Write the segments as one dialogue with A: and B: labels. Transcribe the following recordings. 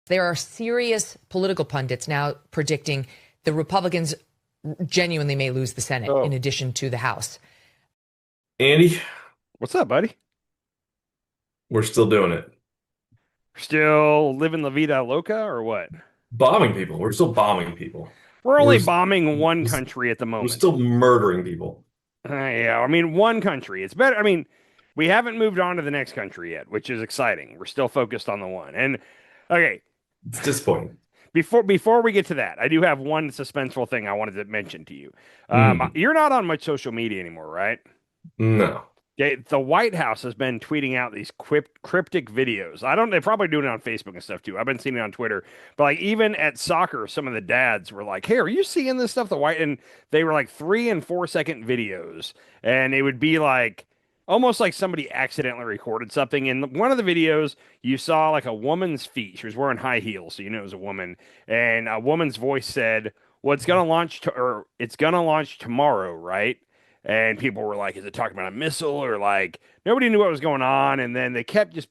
A: There are serious political pundits now predicting the Republicans genuinely may lose the Senate in
B: Oh,
A: addition to the House.
C: Andy,
B: what's up, buddy?
C: we're still doing it.
B: Still living La Vida Loca or what?
C: Bombing people. We're still bombing people.
B: We're
C: We're
B: only bombing one
C: we're
B: country at the
C: we're
B: moment.
C: still murdering people.
B: Yeah, I mean, one country. It's better. I mean, we haven't moved on to the next country yet, which is exciting. We're still focused on the one. And okay,
C: It's disappointing.
B: before we get to that, I do have one suspenseful thing I wanted to mention to you.
C: Mm,
B: You're not on much social media anymore, right?
C: no.
B: The White House has been tweeting out these cryptic videos. I don't. They're probably doing it on Facebook and stuff too. I've been seeing it on Twitter. But like even at soccer, some of the dads were like, "Hey, are you seeing this stuff?" The White and they were like 3 and 4 second videos, and it would be like almost like somebody accidentally recorded something. In one of the videos, you saw like a woman's feet. She was wearing high heels, so you know it was a woman. And a woman's voice said, "Well, it's gonna launch to, or it's gonna launch tomorrow, right?" And people were like, "Is it talking about a missile?" Or like nobody knew what was going on. And then they kept just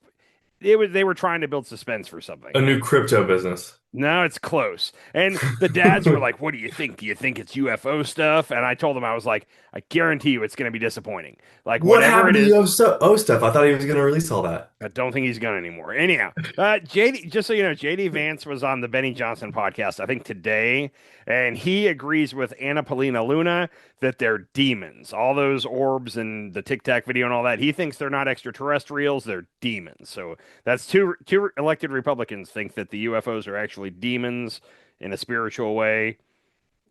B: they were trying to build suspense for something.
C: A new crypto business.
B: No, it's close. And the dads were like, "What do you think? Do you think it's UFO stuff?" And I told them I was like, "I guarantee you it's going to be disappointing. Like
C: What
B: whatever
C: happened
B: it
C: to the
B: is."
C: O stuff? I thought he was going to release all that.
B: I don't think he's gonna anymore. Anyhow, JD, just so you know, JD Vance was on the Benny Johnson podcast, I think today, and he agrees with Anna Paulina Luna that they're demons. All those orbs and the Tic Tac video and all that. He thinks they're not extraterrestrials; they're demons. So that's two elected Republicans think that the UFOs are actually demons in a spiritual way.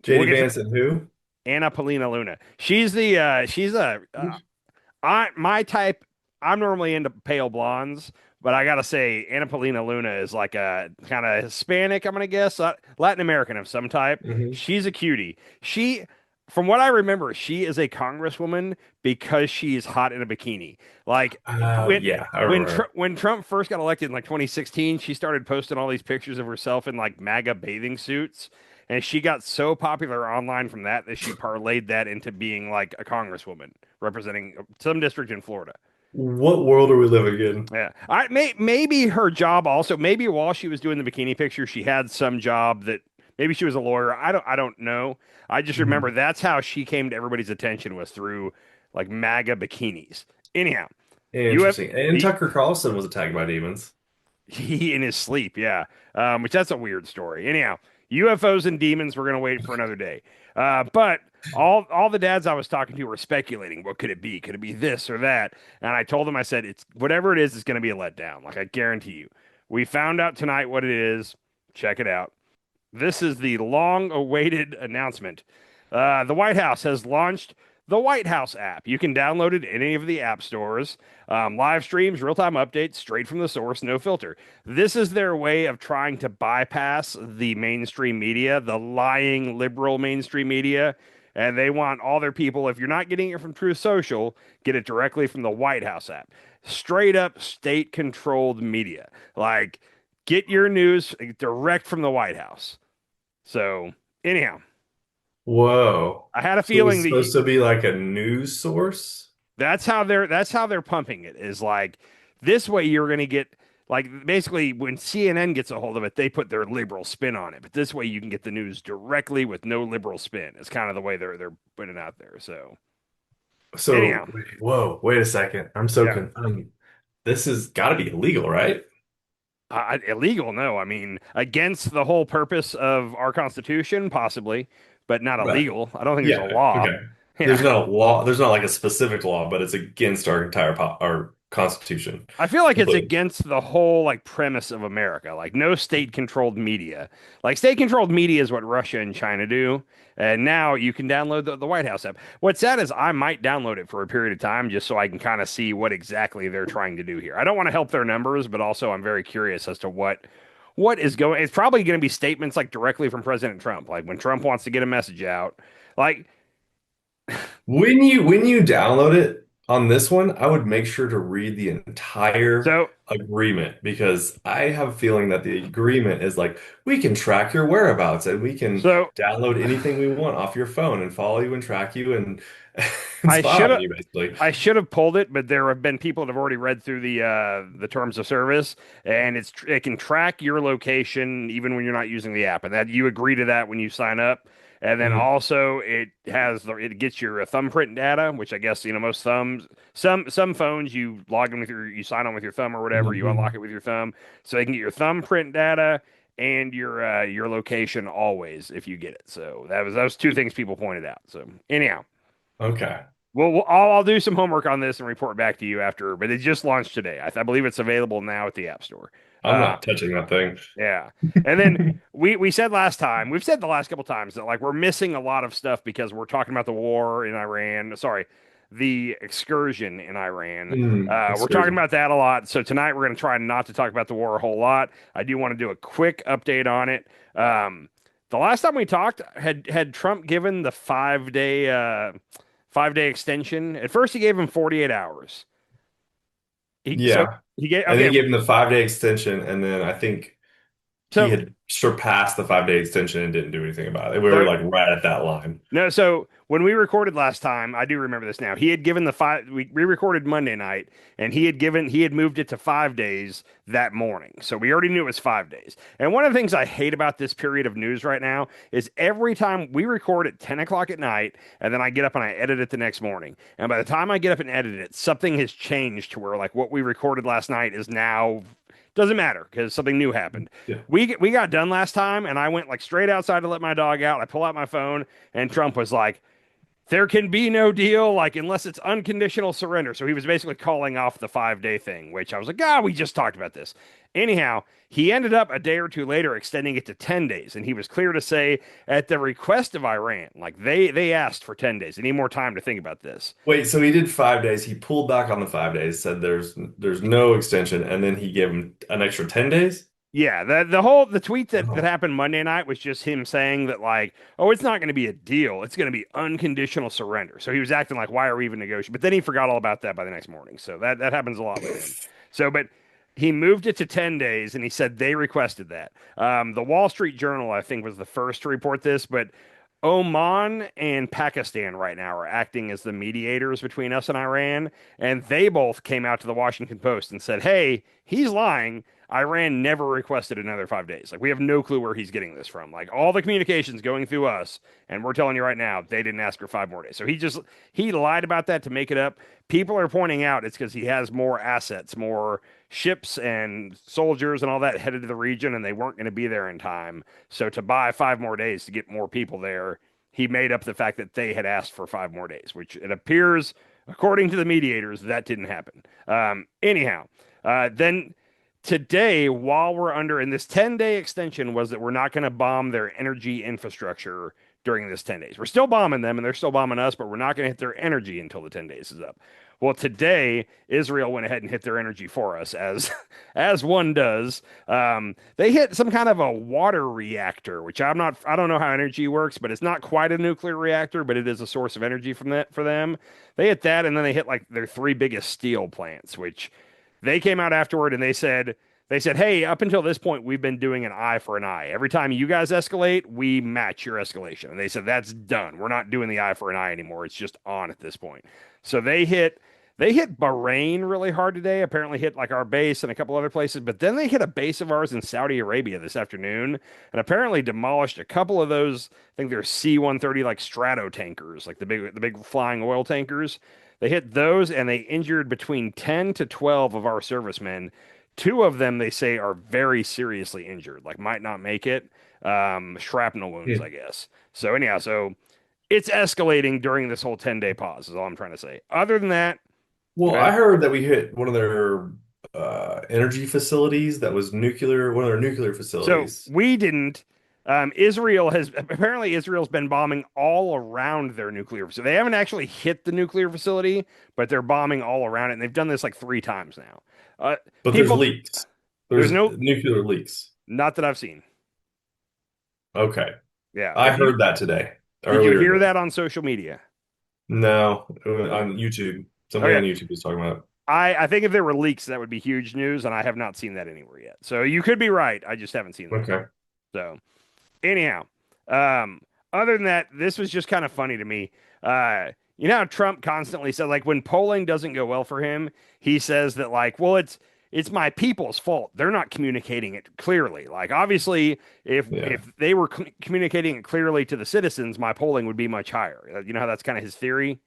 B: We'll
C: JD
B: get to
C: Vance and who?
B: Anna Paulina Luna. She's a I my type. I'm normally into pale blondes, but I gotta say, Anna Paulina Luna is like a kind of Hispanic. I'm gonna guess Latin American of some type.
C: Hmm.
B: She's a cutie. From what I remember, she is a congresswoman because she's hot in a bikini. Like when
C: Yeah, I remember.
B: When Trump first got elected in like 2016, she started posting all these pictures of herself in like MAGA bathing suits. And she got so popular online from that she parlayed that into being like a congresswoman representing some district in Florida.
C: What world are we living in?
B: Yeah, maybe her job also. Maybe while she was doing the bikini picture, she had some job that maybe she was a lawyer. I don't know. I just remember
C: Mhm.
B: that's how she came to everybody's attention was through like MAGA bikinis. Anyhow, you have
C: Interesting. And
B: the
C: Tucker Carlson was attacked by demons.
B: he in his sleep, yeah. Which that's a weird story. Anyhow, UFOs and demons. We're gonna wait for another day. But all the dads I was talking to were speculating. What could it be? Could it be this or that? And I told them, I said, it's whatever it is. It's gonna be a letdown. Like I guarantee you. We found out tonight what it is. Check it out. This is the long-awaited announcement. The White House has launched the Whitehouse app. You can download it in any of the app stores. Live streams, real-time updates, straight from the source, no filter. This is their way of trying to bypass the mainstream media, the lying liberal mainstream media. And they want all their people, if you're not getting it from Truth Social, get it directly from the White House app. Straight up state controlled media. Like, get your news direct from the White House. So, anyhow,
C: Whoa.
B: I had a
C: So it
B: feeling
C: was
B: that
C: supposed to be like a news source?
B: that's how they're pumping it is like this way you're going to get like basically when CNN gets a hold of it, they put their liberal spin on it. But this way you can get the news directly with no liberal spin. It's kind of the way they're putting it out there. So,
C: So,
B: anyhow,
C: whoa, wait a second. I'm so
B: yeah.
C: con this has got to be illegal, right?
B: Illegal? No, I mean against the whole purpose of our Constitution, possibly, but not
C: Right.
B: illegal. I don't think there's a
C: Yeah.
B: law.
C: Okay. There's
B: Yeah,
C: not a law. There's not like a specific law, but it's against our entire our Constitution.
B: I feel like it's
C: Completely.
B: against the whole like premise of America. Like no state-controlled media. Like state-controlled media is what Russia and China do. And now you can download the White House app. What's sad is I might download it for a period of time just so I can kind of see what exactly they're trying to do here. I don't want to help their numbers, but also I'm very curious as to what is going. It's probably going to be statements like directly from President Trump. Like when Trump wants to get a message out. Like
C: When you download it, On this one, I would make sure to read the entire
B: So
C: agreement because I have a feeling that the agreement is like, we can track your whereabouts and we can
B: so
C: download anything we want off your phone and follow you and track you and, and
B: I
C: spy
B: should
C: on
B: have
C: you, basically.
B: I should have pulled it, but there have been people that have already read through the terms of service, and it can track your location even when you're not using the app, and that you agree to that when you sign up. And then
C: Mhm.
B: also it gets your thumbprint data, which I guess most thumbs some phones you log in with you sign on with your thumb or whatever, you unlock
C: Mhm.
B: it with your thumb, so they can get your thumbprint data and your location always if you get it. So that was two things people pointed out. So anyhow.
C: Okay.
B: Well, I'll do some homework on this and report back to you after. But it just launched today. I believe it's available now at the App Store.
C: I'm
B: Uh,
C: not touching that thing.
B: yeah. And then we said last time, we've said the last couple times that like we're missing a lot of stuff because we're talking about the war in Iran. Sorry, the excursion in Iran. We're talking
C: Excursion.
B: about that a lot. So tonight we're going to try not to talk about the war a whole lot. I do want to do a quick update on it. The last time we talked, had Trump given the 5 day extension? At first, he gave him 48 hours. So
C: Yeah.
B: he gave
C: And then
B: okay.
C: he gave him the 5 day extension, and then I think he
B: So
C: had surpassed the 5 day extension and didn't do anything about it. We were
B: so
C: like right at that line.
B: no. So when we recorded last time, I do remember this now. He had given the five. We recorded Monday night, and he had moved it to 5 days that morning. So we already knew it was 5 days. And one of the things I hate about this period of news right now is every time we record at 10 o'clock at night, and then I get up and I edit it the next morning. And by the time I get up and edit it, something has changed to where like what we recorded last night is now doesn't matter because something new happened.
C: Yeah.
B: We got done last time, and I went like straight outside to let my dog out. I pull out my phone, and Trump was like, "There can be no deal, like unless it's unconditional surrender." So he was basically calling off the 5 day thing, which I was like, "Ah, we just talked about this." Anyhow, he ended up a day or two later extending it to 10 days, and he was clear to say at the request of Iran, like they asked for 10 days. They need more time to think about this.
C: Wait, so he did 5 days. He pulled back on the 5 days, said there's no extension, and then he gave him an extra 10 days?
B: Yeah, the tweet that
C: Oh.
B: happened Monday night was just him saying that like, oh, it's not going to be a deal. It's going to be unconditional surrender. So he was acting like, why are we even negotiating? But then he forgot all about that by the next morning. So that happens a lot with him. So, but he moved it to 10 days, and he said they requested that. The Wall Street Journal, I think, was the first to report this, but Oman and Pakistan right now are acting as the mediators between us and Iran, and they both came out to the Washington Post and said, "Hey, he's lying. Iran never requested another 5 days. Like we have no clue where he's getting this from. Like all the communications going through us, and we're telling you right now, they didn't ask for 5 more days. So he lied about that to make it up. People are pointing out it's because he has more assets, more ships and soldiers and all that headed to the region, and they weren't going to be there in time. So to buy 5 more days to get more people there, he made up the fact that they had asked for 5 more days, which it appears, according to the mediators, that didn't happen. Anyhow, then today, while we're under, and this 10-day extension was that we're not going to bomb their energy infrastructure during this 10 days. We're still bombing them and they're still bombing us, but we're not going to hit their energy until the 10 days is up. Well, today Israel went ahead and hit their energy for us, as as one does. They hit some kind of a water reactor, which I don't know how energy works, but it's not quite a nuclear reactor, but it is a source of energy from that for them. They hit that, and then they hit like their three biggest steel plants, which they came out afterward and they said, "Hey, up until this point, we've been doing an eye for an eye. Every time you guys escalate, we match your escalation." And they said, "That's done. We're not doing the eye for an eye anymore. It's just on at this point." So they hit Bahrain really hard today. Apparently hit like our base and a couple other places, but then they hit a base of ours in Saudi Arabia this afternoon and apparently demolished a couple of those. I think they're C-130 like strato tankers, like the big flying oil tankers. They hit those and they injured between 10 to 12 of our servicemen. Two of them, they say, are very seriously injured, like might not make it. Shrapnel wounds,
C: Yeah.
B: I guess. So, anyhow, so it's escalating during this whole 10-day pause, is all I'm trying to say. Other than that, go
C: Well, I
B: ahead.
C: heard that we hit one of their energy facilities that was nuclear, one of their nuclear
B: So
C: facilities.
B: we didn't. Israel's been bombing all around their nuclear. So they haven't actually hit the nuclear facility, but they're bombing all around it. And they've done this like 3 times now. Uh,
C: But there's
B: people,
C: leaks.
B: there's
C: There's
B: no,
C: nuclear leaks.
B: not that I've seen.
C: Okay.
B: Yeah.
C: I heard that today,
B: Did you
C: earlier
B: hear
C: today.
B: that on social media?
C: No,
B: Uh,
C: on YouTube. Somebody on
B: Okay.
C: YouTube was talking about
B: I think if there were leaks, that would be huge news, and I have not seen that anywhere yet. So you could be right. I just haven't seen
C: it.
B: that.
C: Okay.
B: So anyhow, um, other than that, this was just kind of funny to me. You know how Trump constantly said, like, when polling doesn't go well for him, he says that, like, well, it's my people's fault. They're not communicating it clearly. Like, obviously,
C: Yeah.
B: if they were communicating it clearly to the citizens, my polling would be much higher. You know how that's kind of his theory.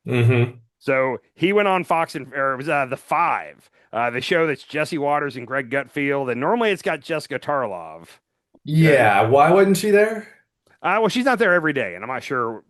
C: Mm-hmm.
B: So he went on Fox and or it was the Five, the show that's Jesse Waters and Greg Gutfield, and normally it's got Jessica Tarlov. Uh,
C: Yeah. Why wasn't she there?
B: well, she's not there every day, and I'm not sure.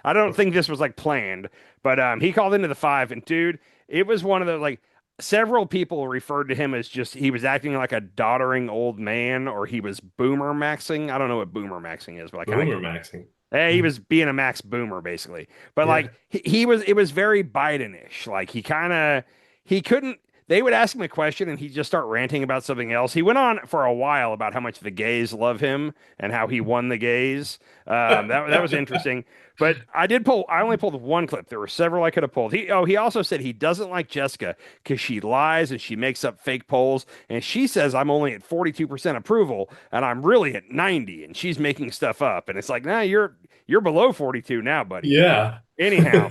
B: I don't think this was like planned, but he called into the Five, and dude, it was one of the like several people referred to him as just he was acting like a doddering old man, or he was boomer maxing. I don't know what boomer maxing is, but I kind of
C: Boomer maxing.
B: he was being a Max Boomer basically. But
C: Yeah.
B: like he was it was very Biden-ish. Like he couldn't they would ask him a question and he'd just start ranting about something else. He went on for a while about how much the gays love him and how he won the gays. That was interesting. But I only pulled one clip. There were several I could have pulled. He also said he doesn't like Jessica because she lies and she makes up fake polls. And she says I'm only at 42% approval and I'm really at 90 and she's making stuff up. And it's like, nah, you're below 42 now, buddy.
C: Yeah.
B: Anyhow,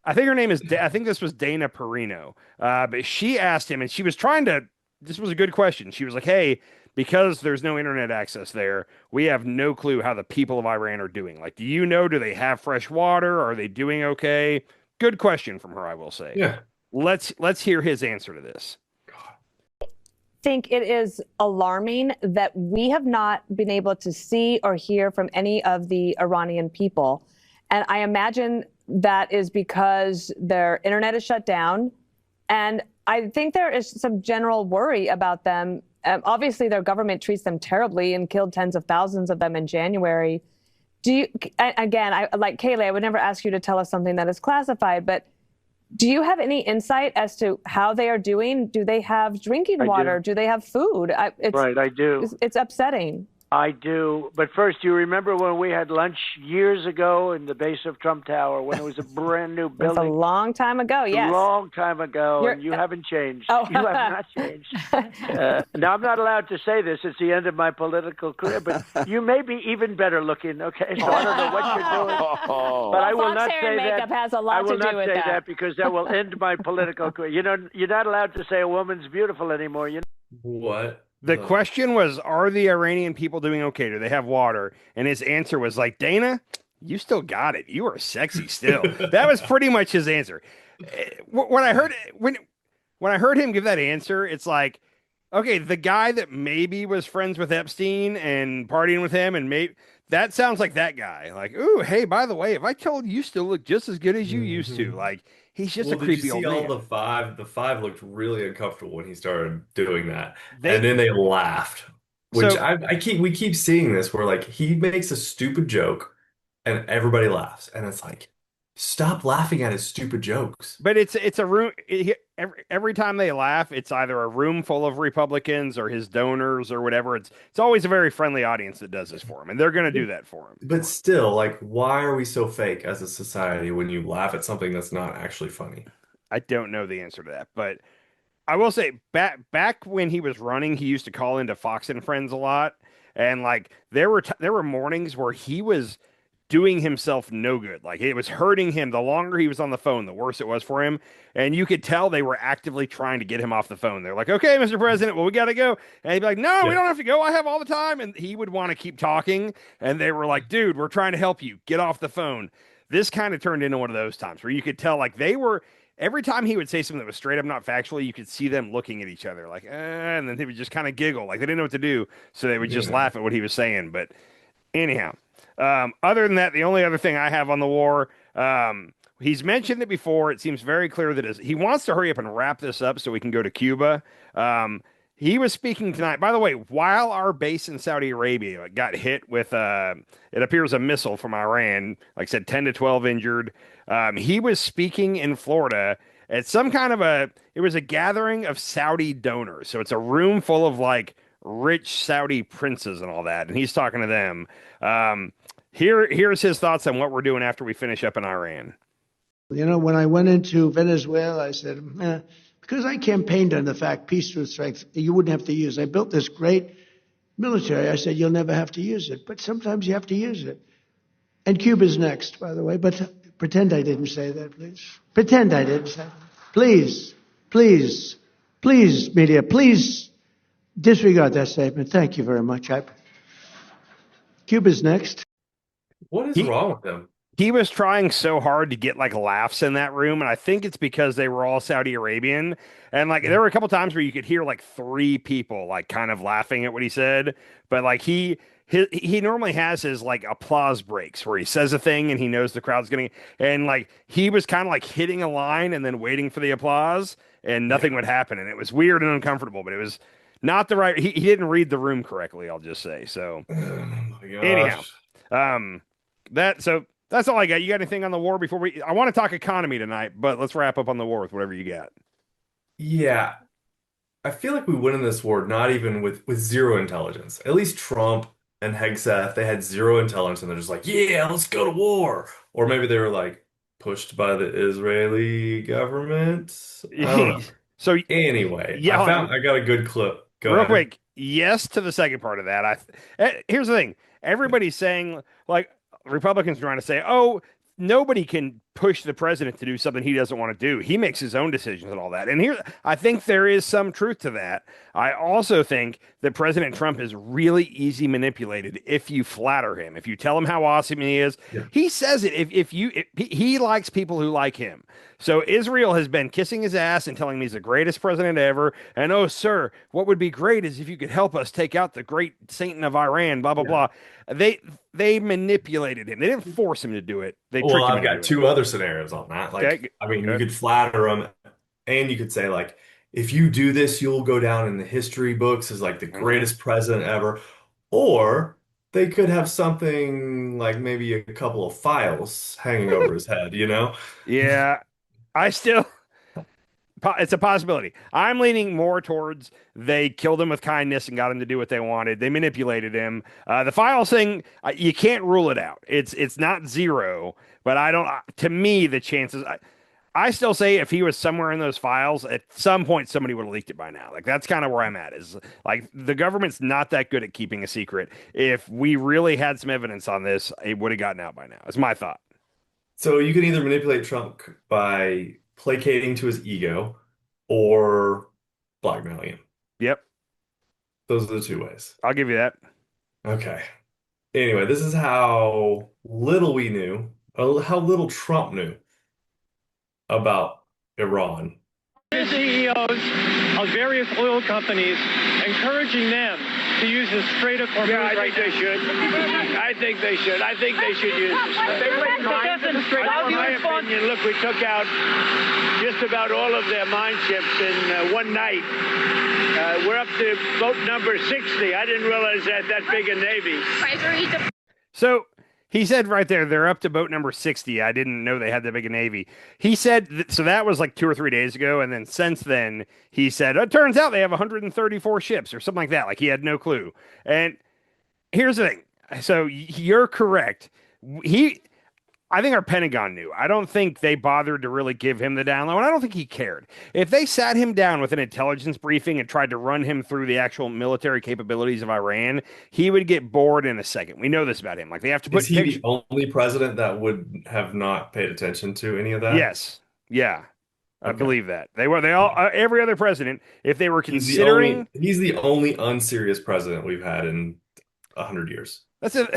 B: I think her name is I think this was Dana Perino. But she asked him and she was trying to this was a good question. She was like, "Hey, because there's no internet access there, we have no clue how the people of Iran are doing. Like, do you know, do they have fresh water? Are they doing okay?" Good question from her, I will say.
C: Yeah.
B: Let's hear his answer to this.
D: Think it is alarming that we have not been able to see or hear from any of the Iranian people. And I imagine that is because their internet is shut down. And I think there is some general worry about them. Obviously, their government treats them terribly and killed tens of thousands of them in January. Do you, again, like Kayleigh, I would never ask you to tell us something that is classified, but do you have any insight as to how they are doing? Do they have drinking water? Do they have food?
E: Right, I do.
D: It's upsetting.
E: I do. But first, do you remember when we had lunch years ago in the base of Trump Tower when it was a brand new
D: That's a
E: building?
D: long time ago, yes.
E: A long time ago, and you haven't changed.
D: Oh.
E: You have not changed. Now, I'm not allowed to say this. It's the end of my political career, but you may be even better looking, okay? So I don't know what you're doing. But I will
D: Fox
E: not
D: hair
E: say
D: and makeup
E: that.
D: has a lot
E: I will
D: to do
E: not
D: with
E: say
D: that.
E: that because that will end my political career. You know, you're not allowed to say a woman's beautiful anymore. You know?
C: What?
B: The question was, are the Iranian people doing okay? Do they have water? And his answer was like, Dana, you still got it. You are sexy still. That was pretty much his answer. When I heard him give that answer, it's like, okay, the guy that maybe was friends with Epstein and partying with him, and maybe that sounds like that guy. Like, ooh, hey, by the way, if I told you still look just as good as you used to, like, he's just a
C: Well, did you
B: creepy
C: see
B: old
C: all
B: man.
C: the five? The five looked really uncomfortable when he started doing that,
B: They
C: and then they laughed. Which
B: so
C: we keep seeing this where like he makes a stupid joke, and everybody laughs, and it's like, stop laughing at his stupid jokes.
B: But it's a room. Every time they laugh, it's either a room full of Republicans or his donors or whatever. It's always a very friendly audience that does this for him, and they're going to do that for him.
C: But still, like, why are we so fake as a society when you laugh at something that's not actually funny?
B: I don't know the answer to that, but I will say back when he was running, he used to call into Fox and Friends a lot, and like there were mornings where he was doing himself no good. Like it was hurting him. The longer he was on the phone, the worse it was for him. And you could tell they were actively trying to get him off the phone. They're like, "Okay, Mr. President, well, we got to go." And he'd be like, "No, we
C: Yeah.
B: don't have to go. I have all the time." And he would want to keep talking. And they were like, "Dude, we're trying to help you. Get off the phone." This kind of turned into one of those times where you could tell like they were every time he would say something that was straight up not factually, you could see them looking at each other like, and then they would just kind of giggle like they didn't know what to do. So they would just laugh at what he was saying. But anyhow, other than that, the only other thing I have on the war, he's mentioned it before. It seems very clear that he wants to hurry up and wrap this up so we can go to Cuba. He was speaking tonight, by the way, while our base in Saudi Arabia got hit with, it appears, a missile from Iran, like I said, 10 to 12 injured. He was speaking in Florida at some kind of it was a gathering of Saudi donors. So it's a room full of like rich Saudi princes and all that. And he's talking to them. Here's his thoughts on what we're doing after we finish up in Iran.
F: You know, when I went into Venezuela, I said, because I campaigned on the fact peace through strength, you wouldn't have to use. I built this great military. I said, you'll never have to use it, but sometimes you have to use it. And Cuba's next, by the way, but pretend I didn't say that, please. Pretend I didn't say that. Please, please, please, media, please disregard that statement. Thank you very much. Cuba's next.
C: What is wrong with him?
B: He was trying so hard to get like laughs in that room, and I think it's because they were all Saudi Arabian, and like there were a couple times where you could hear like three people like kind of laughing at what he said, but like he normally has his like applause breaks where he says a thing and he knows the crowd's gonna, and like he was kind of like hitting a line and then waiting for the applause, and nothing would happen, and it was weird and uncomfortable, but it was not the right. He didn't read the room correctly, I'll just say. So
C: Oh my gosh.
B: anyhow, that's all I got. You got anything on the war before I want to talk economy tonight, but let's wrap up on the war with whatever you got.
C: Yeah, I feel like we went in this war not even with zero intelligence. At least Trump and Hegseth, they had zero intelligence, and they're just like, yeah, let's go to war. Or maybe they were like pushed by the Israeli government. I don't know.
B: So
C: Anyway,
B: yeah,
C: I got a good clip. Go
B: real
C: ahead.
B: quick, yes to the second part of that. Here's the thing. Everybody's saying like Republicans are trying to say, oh, nobody can push the president to do something he doesn't want to do. He makes his own decisions and all that. And here, I think there is some truth to that. I also think that President Trump is really easy manipulated if you flatter him. If you tell him how awesome he is, he says it. If he likes people who like him. So Israel has been kissing his ass and telling me he's the greatest president ever. And oh, sir, what would be great is if you could help us take out the great Satan of Iran, blah, blah, blah. They manipulated him. They didn't force him to do it. They tricked him
C: I've
B: into
C: got
B: doing it.
C: two other scenarios on that. Like,
B: Okay,
C: I mean,
B: good.
C: you could flatter him, and you could say like, if you do this, you'll go down in the history books as like the greatest president ever. Or they could have something like maybe a couple of files hanging over his head, you know?
B: Yeah, it's a possibility. I'm leaning more towards they killed him with kindness and got him to do what they wanted. They manipulated him. The files thing, you can't rule it out. It's not zero, but I don't. To me, the chances. I still say if he was somewhere in those files, at some point somebody would have leaked it by now. Like that's kind of where I'm at. Is like the government's not that good at keeping a secret. If we really had some evidence on this, it would have gotten out by now. It's my thought.
C: So you can either manipulate Trump by placating to his ego or blackmailing him.
B: Yep,
C: Those are the two ways.
B: I'll give you that.
C: Okay. Anyway, this is how little we knew, how little Trump knew about Iran.
G: CEOs of various oil companies encouraging them to use the Strait of Hormuz.
E: Yeah, I think they should. I think they should. I think they should use this.
G: In
E: my opinion, look, we took out just about all of their mine ships in one night. We're up to boat number 60. I didn't realize that big a navy.
B: So he said right there, they're up to boat number 60. I didn't know they had that big a navy. He said, so that was like 2 or 3 days ago. And then since then, he said, it turns out they have 134 ships or something like that. Like he had no clue. And here's the thing. So you're correct. I think our Pentagon knew. I don't think they bothered to really give him the down low, and I don't think he cared. If they sat him down with an intelligence briefing and tried to run him through the actual military capabilities of Iran, he would get bored in a second. We know this about him. Like they have to put
C: Is he the only president that would have not paid attention to any of that?
B: Yes. Yeah. I
C: Okay.
B: believe that. They all every other president, if they were considering
C: He's the only unserious president we've had in 100 years.
B: that's it.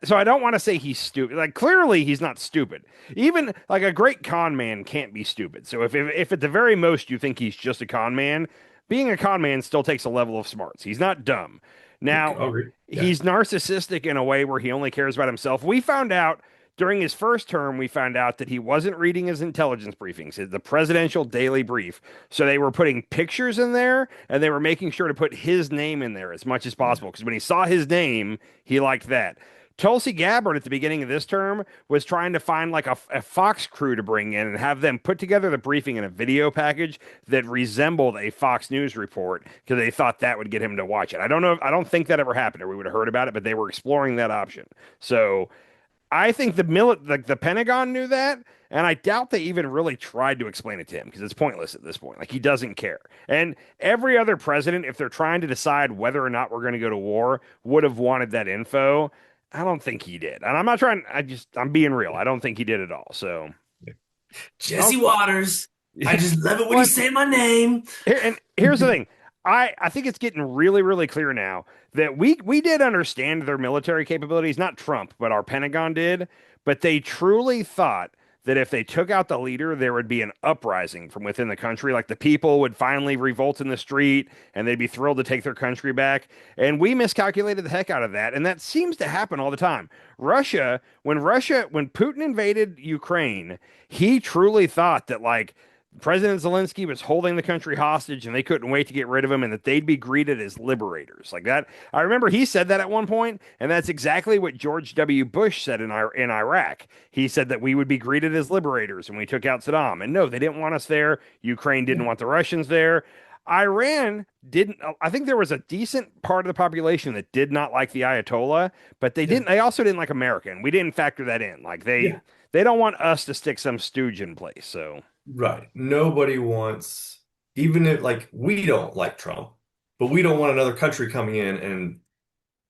B: So I don't want to say he's stupid. Like clearly he's not stupid. Even like a great con man can't be stupid. So if at the very most you think he's just a con man, being a con man still takes a level of smarts. He's not dumb. Now he's narcissistic in a way where he only cares about himself. We found out during his first term, we found out that he wasn't reading his intelligence briefings, the presidential daily brief. So they were putting pictures in there and they were making sure to put his name in there as much as possible. Because when he saw his name, he liked that. Tulsi Gabbard at the beginning of this term was trying to find like a Fox crew to bring in and have them put together the briefing in a video package that resembled a Fox News report because they thought that would get him to watch it. I don't think that ever happened or we would have heard about it, but they were exploring that option. So I think the Pentagon knew that, And I doubt they even really tried to explain it to him because it's pointless at this point. Like, he doesn't care. And every other president, if they're trying to decide whether or not we're going to go to war, would have wanted that info. I don't think he did. And I'm not trying, I'm being real. I don't think he did at all. So,
C: Jesse Waters. I just love it when you say my name.
B: And here's the thing. I think it's getting really, really clear now that we did understand their military capabilities, not Trump, but our Pentagon did. But they truly thought that if they took out the leader, there would be an uprising from within the country. Like, the people would finally revolt in the street and they'd be thrilled to take their country back. And we miscalculated the heck out of that. And that seems to happen all the time. When Putin invaded Ukraine, he truly thought that, like, President Zelensky was holding the country hostage and they couldn't wait to get rid of him and that they'd be greeted as liberators. Like that. I remember he said that at one point, and that's exactly what George W. Bush said in Iraq. He said that we would be greeted as liberators when we took out Saddam. And no, they didn't want us there. Ukraine didn't want the Russians there. Iran didn't. I think there was a decent part of the population that did not like the Ayatollah, but they didn't. They also didn't like America, and we didn't factor that in. Like, they don't want us to stick some stooge in place. So.
C: Right. Nobody wants, even if, like, we don't like Trump, but we don't want another country coming in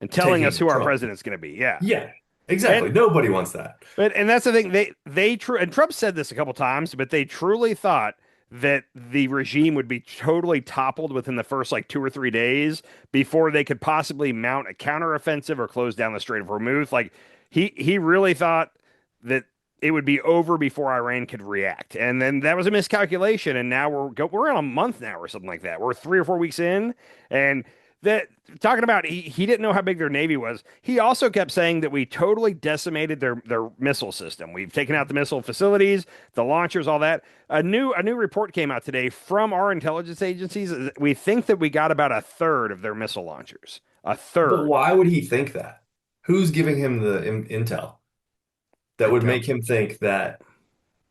C: and
B: telling us who
C: Trump.
B: our president's going to be. Yeah.
C: Yeah, exactly. Nobody wants that.
B: And that's the thing. And Trump said this a couple times, but they truly thought that the regime would be totally toppled within the first, like, 2 or 3 days before they could possibly mount a counteroffensive or close down the Strait of Hormuz. Like, he really thought that it would be over before Iran could react. And then that was a miscalculation. And now we're in a month now or something like that. We're 3 or 4 weeks in. And that, talking about he didn't know how big their Navy was. He also kept saying that we totally decimated their missile system. We've taken out the missile facilities, the launchers, all that. A new report came out today from our intelligence agencies. We think that we got about a third of their missile launchers. A third.
C: But why would he think that? Who's giving him the intel that would make him think that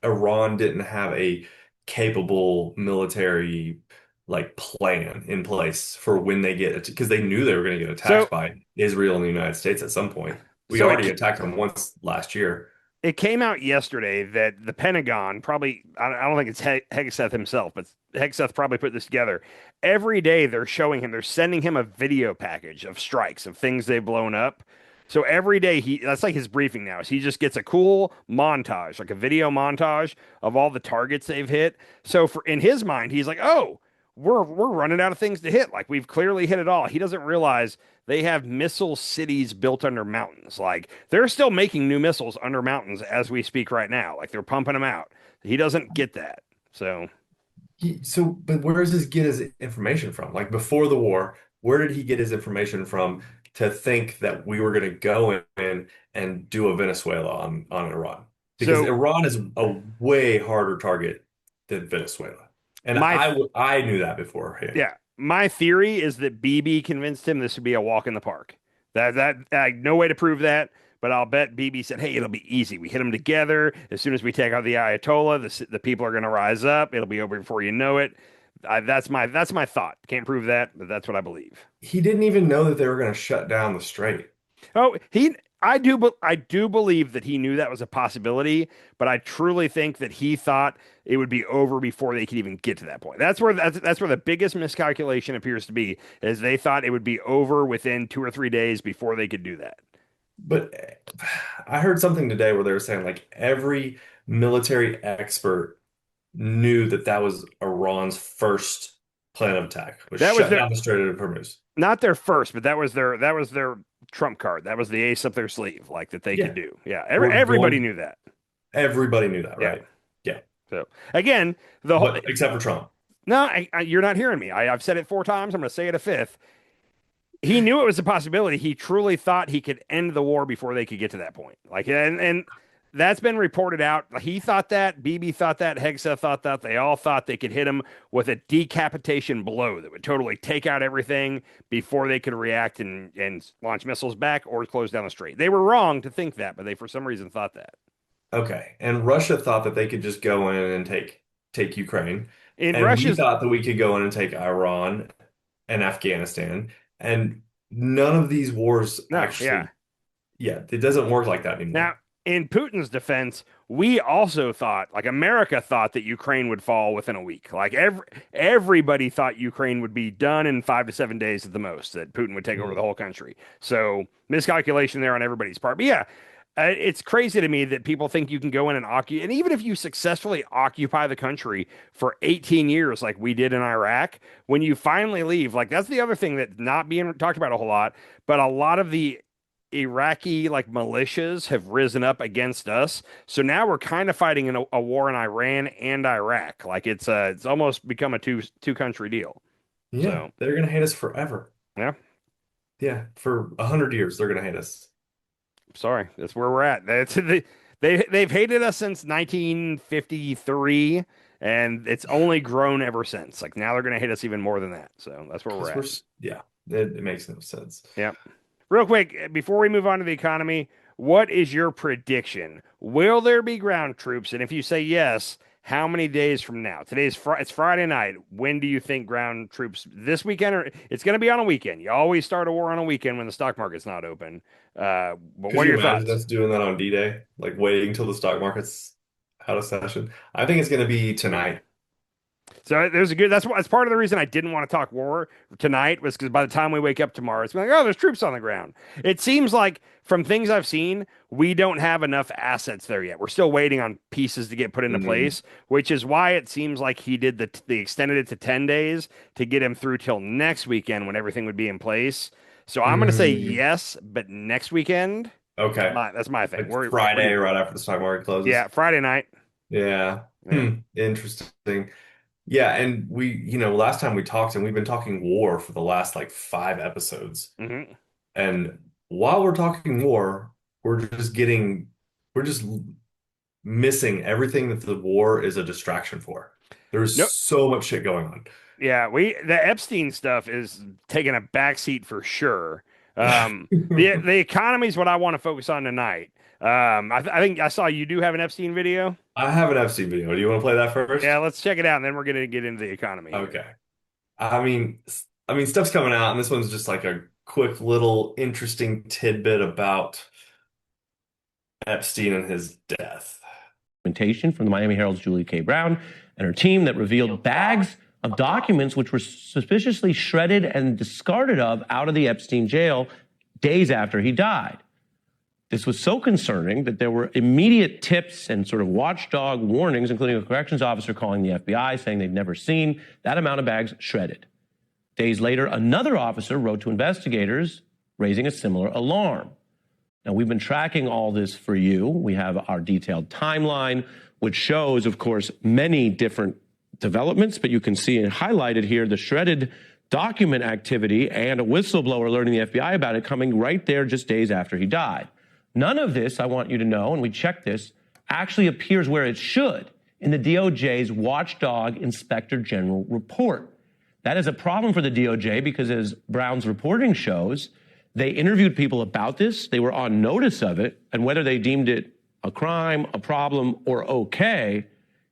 C: Iran didn't have a capable military, like, plan in place for when they get it? Because they knew they were going to get attacked by Israel and the United States at some point. We already attacked them once last year.
B: It came out yesterday that the Pentagon, probably, I don't think it's Hegseth himself, but Hegseth probably put this together. Every day they're sending him a video package of strikes, of things they've blown up. So every day that's like his briefing now. So he just gets a cool montage, like a video montage of all the targets they've hit. So in his mind, he's like, oh, we're running out of things to hit. Like, we've clearly hit it all. He doesn't realize they have missile cities built under mountains. Like, they're still making new missiles under mountains as we speak right now. Like, they're pumping them out. He doesn't get that. So
C: But where does he get his information from? Like, before the war, where did he get his information from to think that we were going to go in and do a Venezuela on Iran? Because Iran is a way harder target than Venezuela. And I knew that beforehand.
B: Yeah. My theory is that BB convinced him this would be a walk in the park. No way to prove that, but I'll bet BB said, hey, it'll be easy. We hit them together. As soon as we take out the Ayatollah, the people are going to rise up. It'll be over before you know it. That's my thought. Can't prove that, but that's what I believe.
C: He didn't even know that they were going to shut down the strait.
B: Oh, I do believe that he knew that was a possibility, but I truly think that he thought it would be over before they could even get to that point. That's where the biggest miscalculation appears to be, is they thought it would be over within 2 or 3 days before they could do that.
C: But I heard something today where they were saying, like, every military expert knew that was Iran's first plan of attack, was shut down the Strait of Hormuz.
B: Not their first, but that was their trump card. That was the ace up their sleeve, like, that they could do. Yeah, everybody knew that.
C: Everybody knew that, right? Yeah.
B: So again,
C: except for Trump.
B: No, you're not hearing me. I've said it 4 times. I'm going to say it a 5th. He knew it was a possibility. He truly thought he could end the war before they could get to that point. Like, and that's been reported out. He thought that. BB thought that. Hegseth thought that. They all thought they could hit him with a decapitation blow that would totally take out everything before they could react and launch missiles back or close down the strait. They were wrong to think that, but they for some reason thought that.
C: Okay. And Russia thought that they could just go in and take Ukraine.
B: We
C: thought that we could go in and take Iran and Afghanistan. And none of these wars it doesn't work like that anymore.
B: Now, in Putin's defense, we also thought, like America thought that Ukraine would fall within a week. Like everybody thought Ukraine would be done in 5 to 7 days at the most, that Putin would take over the whole country. So miscalculation there on everybody's part. But yeah, it's crazy to me that people think you can go in and occupy, and even if you successfully occupy the country for 18 years, like we did in Iraq, when you finally leave, like that's the other thing that's not being talked about a whole lot, but a lot of the Iraqi like militias have risen up against us. So now we're kind of fighting in a war in Iran and Iraq. Like it's almost become a two country deal.
C: Yeah,
B: So
C: they're gonna hate us forever.
B: yeah,
C: Yeah, for 100 years they're gonna hate us.
B: sorry, that's where we're at. They've hated us since 1953, and it's only grown ever since. Like now they're gonna hate us even more than that. So that's where we're at.
C: Yeah, it makes no sense.
B: Yeah. Real quick, before we move on to the economy, what is your prediction? Will there be ground troops? And if you say yes, how many days from now? It's Friday night. When do you think ground troops this weekend? Or it's going to be on a weekend. You always start a war on a weekend when the stock market's not open. But what are your thoughts?
C: Could you imagine us doing that on D-Day? Like waiting till the stock market's out of session? I think it's going to be tonight.
B: So that's part of the reason I didn't want to talk war tonight, was because by the time we wake up tomorrow, it's like, oh, there's troops on the ground. It seems like from things I've seen, we don't have enough assets there yet. We're still waiting on pieces to get put into place, which is why it seems like he did the extended it to 10 days to get him through till next weekend when everything would be in place. So I'm going to say yes, but next weekend.
C: Okay.
B: That's my thing.
C: Like Friday, right after the stock market closes.
B: Yeah, Friday night.
C: Yeah. Interesting. Yeah, and last time we talked, and we've been talking war for the last like 5 episodes. And while we're talking war, we're just missing everything that the war is a distraction for. There's so much shit going on.
B: Yeah, the Epstein stuff is taking a backseat for sure. The economy is what I want to focus on tonight. I think I saw you do have an Epstein video.
C: I have an Epstein video. Do you want to play that first?
B: Yeah, let's check it out, and then we're going to get into the economy.
C: Okay. I mean, stuff's coming out, and this one's just like a quick little interesting tidbit about Epstein and his death.
H: Documentation from the Miami Herald's Julie K. Brown and her team that revealed bags of documents which were suspiciously shredded and discarded out of the Epstein jail days after he died. This was so concerning that there were immediate tips and sort of watchdog warnings, including a corrections officer calling the FBI saying they'd never seen that amount of bags shredded. Days later, another officer wrote to investigators raising a similar alarm. Now, we've been tracking all this for you. We have our detailed timeline, which shows, of course, many different developments, but you can see it highlighted here, the shredded document activity and a whistleblower alerting the FBI about it coming right there just days after he died. None of this, I want you to know, and we checked this, actually appears where it should in the DOJ's Watchdog Inspector General report. That is a problem for the DOJ because, as Brown's reporting shows, they interviewed people about this, they were on notice of it, and whether they deemed it a crime, a problem, or okay,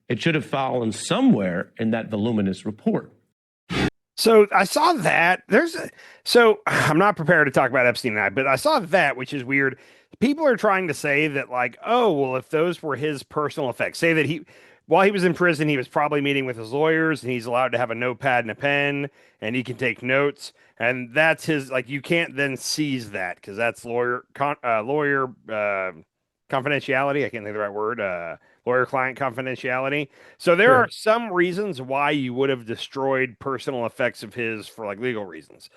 H: it should have fallen somewhere in that voluminous report.
B: So I saw that. So I'm not prepared to talk about Epstein and I, but I saw that, which is weird. People are trying to say that, like, oh, well, if those were his personal effects, say that while he was in prison, he was probably meeting with his lawyers and he's allowed to have a notepad and a pen and he can take notes. And that's his, like, you can't then seize that because that's lawyer confidentiality. I can't think of the right word. Lawyer-client confidentiality. So there are some reasons why you would have destroyed personal effects of his for like legal reasons.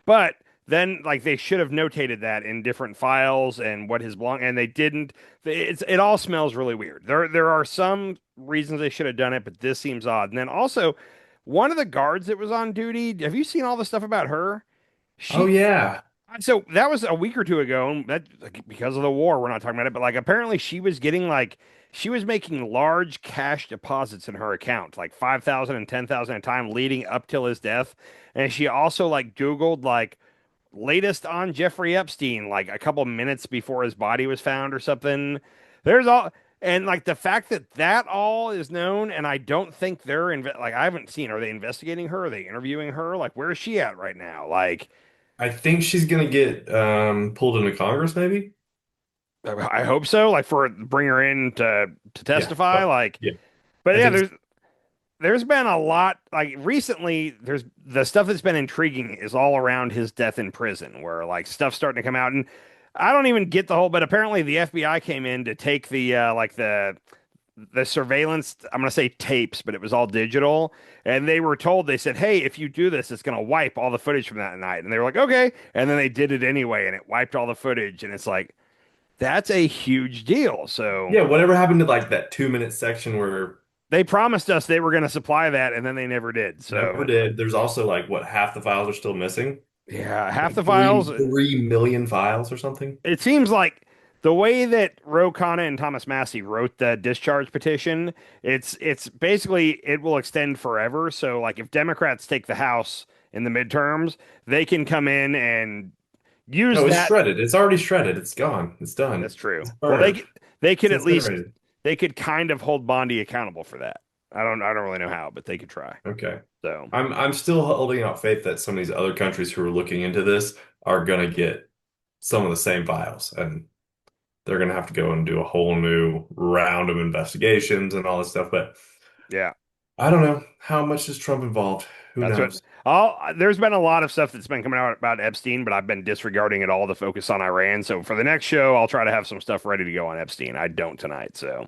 B: But then like they should have notated that in different files and what his and they didn't. It all smells really weird. There are some reasons they should have done it, but this seems odd. And then also one of the guards that was on duty, have you seen all the stuff about her?
C: Oh yeah.
B: So that was a week or two ago, and that because of the war, we're not talking about it, but like apparently she was making large cash deposits in her account, like 5,000 and 10,000 a time leading up till his death. And she also like Googled like latest on Jeffrey Epstein, like a couple minutes before his body was found or something. And like the fact that all is known, and I don't think I haven't seen, are they investigating her? Are they interviewing her? Like, where is she at right now? Like,
C: I think she's gonna get pulled into Congress, maybe.
B: I hope so. Like for bring her in to
C: Yeah,
B: testify.
C: but
B: Like,
C: yeah,
B: but
C: I
B: yeah,
C: think so.
B: there's been a lot like recently. There's the stuff that's been intriguing is all around his death in prison, where like stuff's starting to come out, and I don't even get the whole. But apparently, the FBI came in to take the like the surveillance, I'm going to say tapes, but it was all digital. And they were told, they said, hey, if you do this, it's going to wipe all the footage from that night. And they were like, okay. And then they did it anyway, and it wiped all the footage. And it's like, that's a huge deal. So
C: Yeah, whatever happened to like that 2 minute section where
B: they promised us they were going to supply that, and then they never did.
C: never
B: So
C: did? There's also like what half the files are still missing?
B: yeah, half
C: Like
B: the files.
C: 3 million files or something?
B: It seems like the way that Ro Khanna and Thomas Massie wrote the discharge petition, it's basically it will extend forever. So like if Democrats take the House in the midterms, they can come in and use
C: No, it's
B: that.
C: shredded. It's already shredded. It's gone. It's done.
B: That's true.
C: It's
B: Well,
C: burned.
B: they could
C: It's
B: at least
C: incinerated.
B: they could kind of hold Bondi accountable for that. I don't really know how, but they could try.
C: Okay.
B: So
C: I'm still holding out faith that some of these other countries who are looking into this are gonna get some of the same files, and they're gonna have to go and do a whole new round of investigations and all this stuff. But
B: yeah.
C: I don't know how much is Trump involved. Who
B: That's what.
C: knows?
B: There's been a lot of stuff that's been coming out about Epstein, but I've been disregarding it all to focus on Iran. So for the next show, I'll try to have some stuff ready to go on Epstein. I don't tonight. So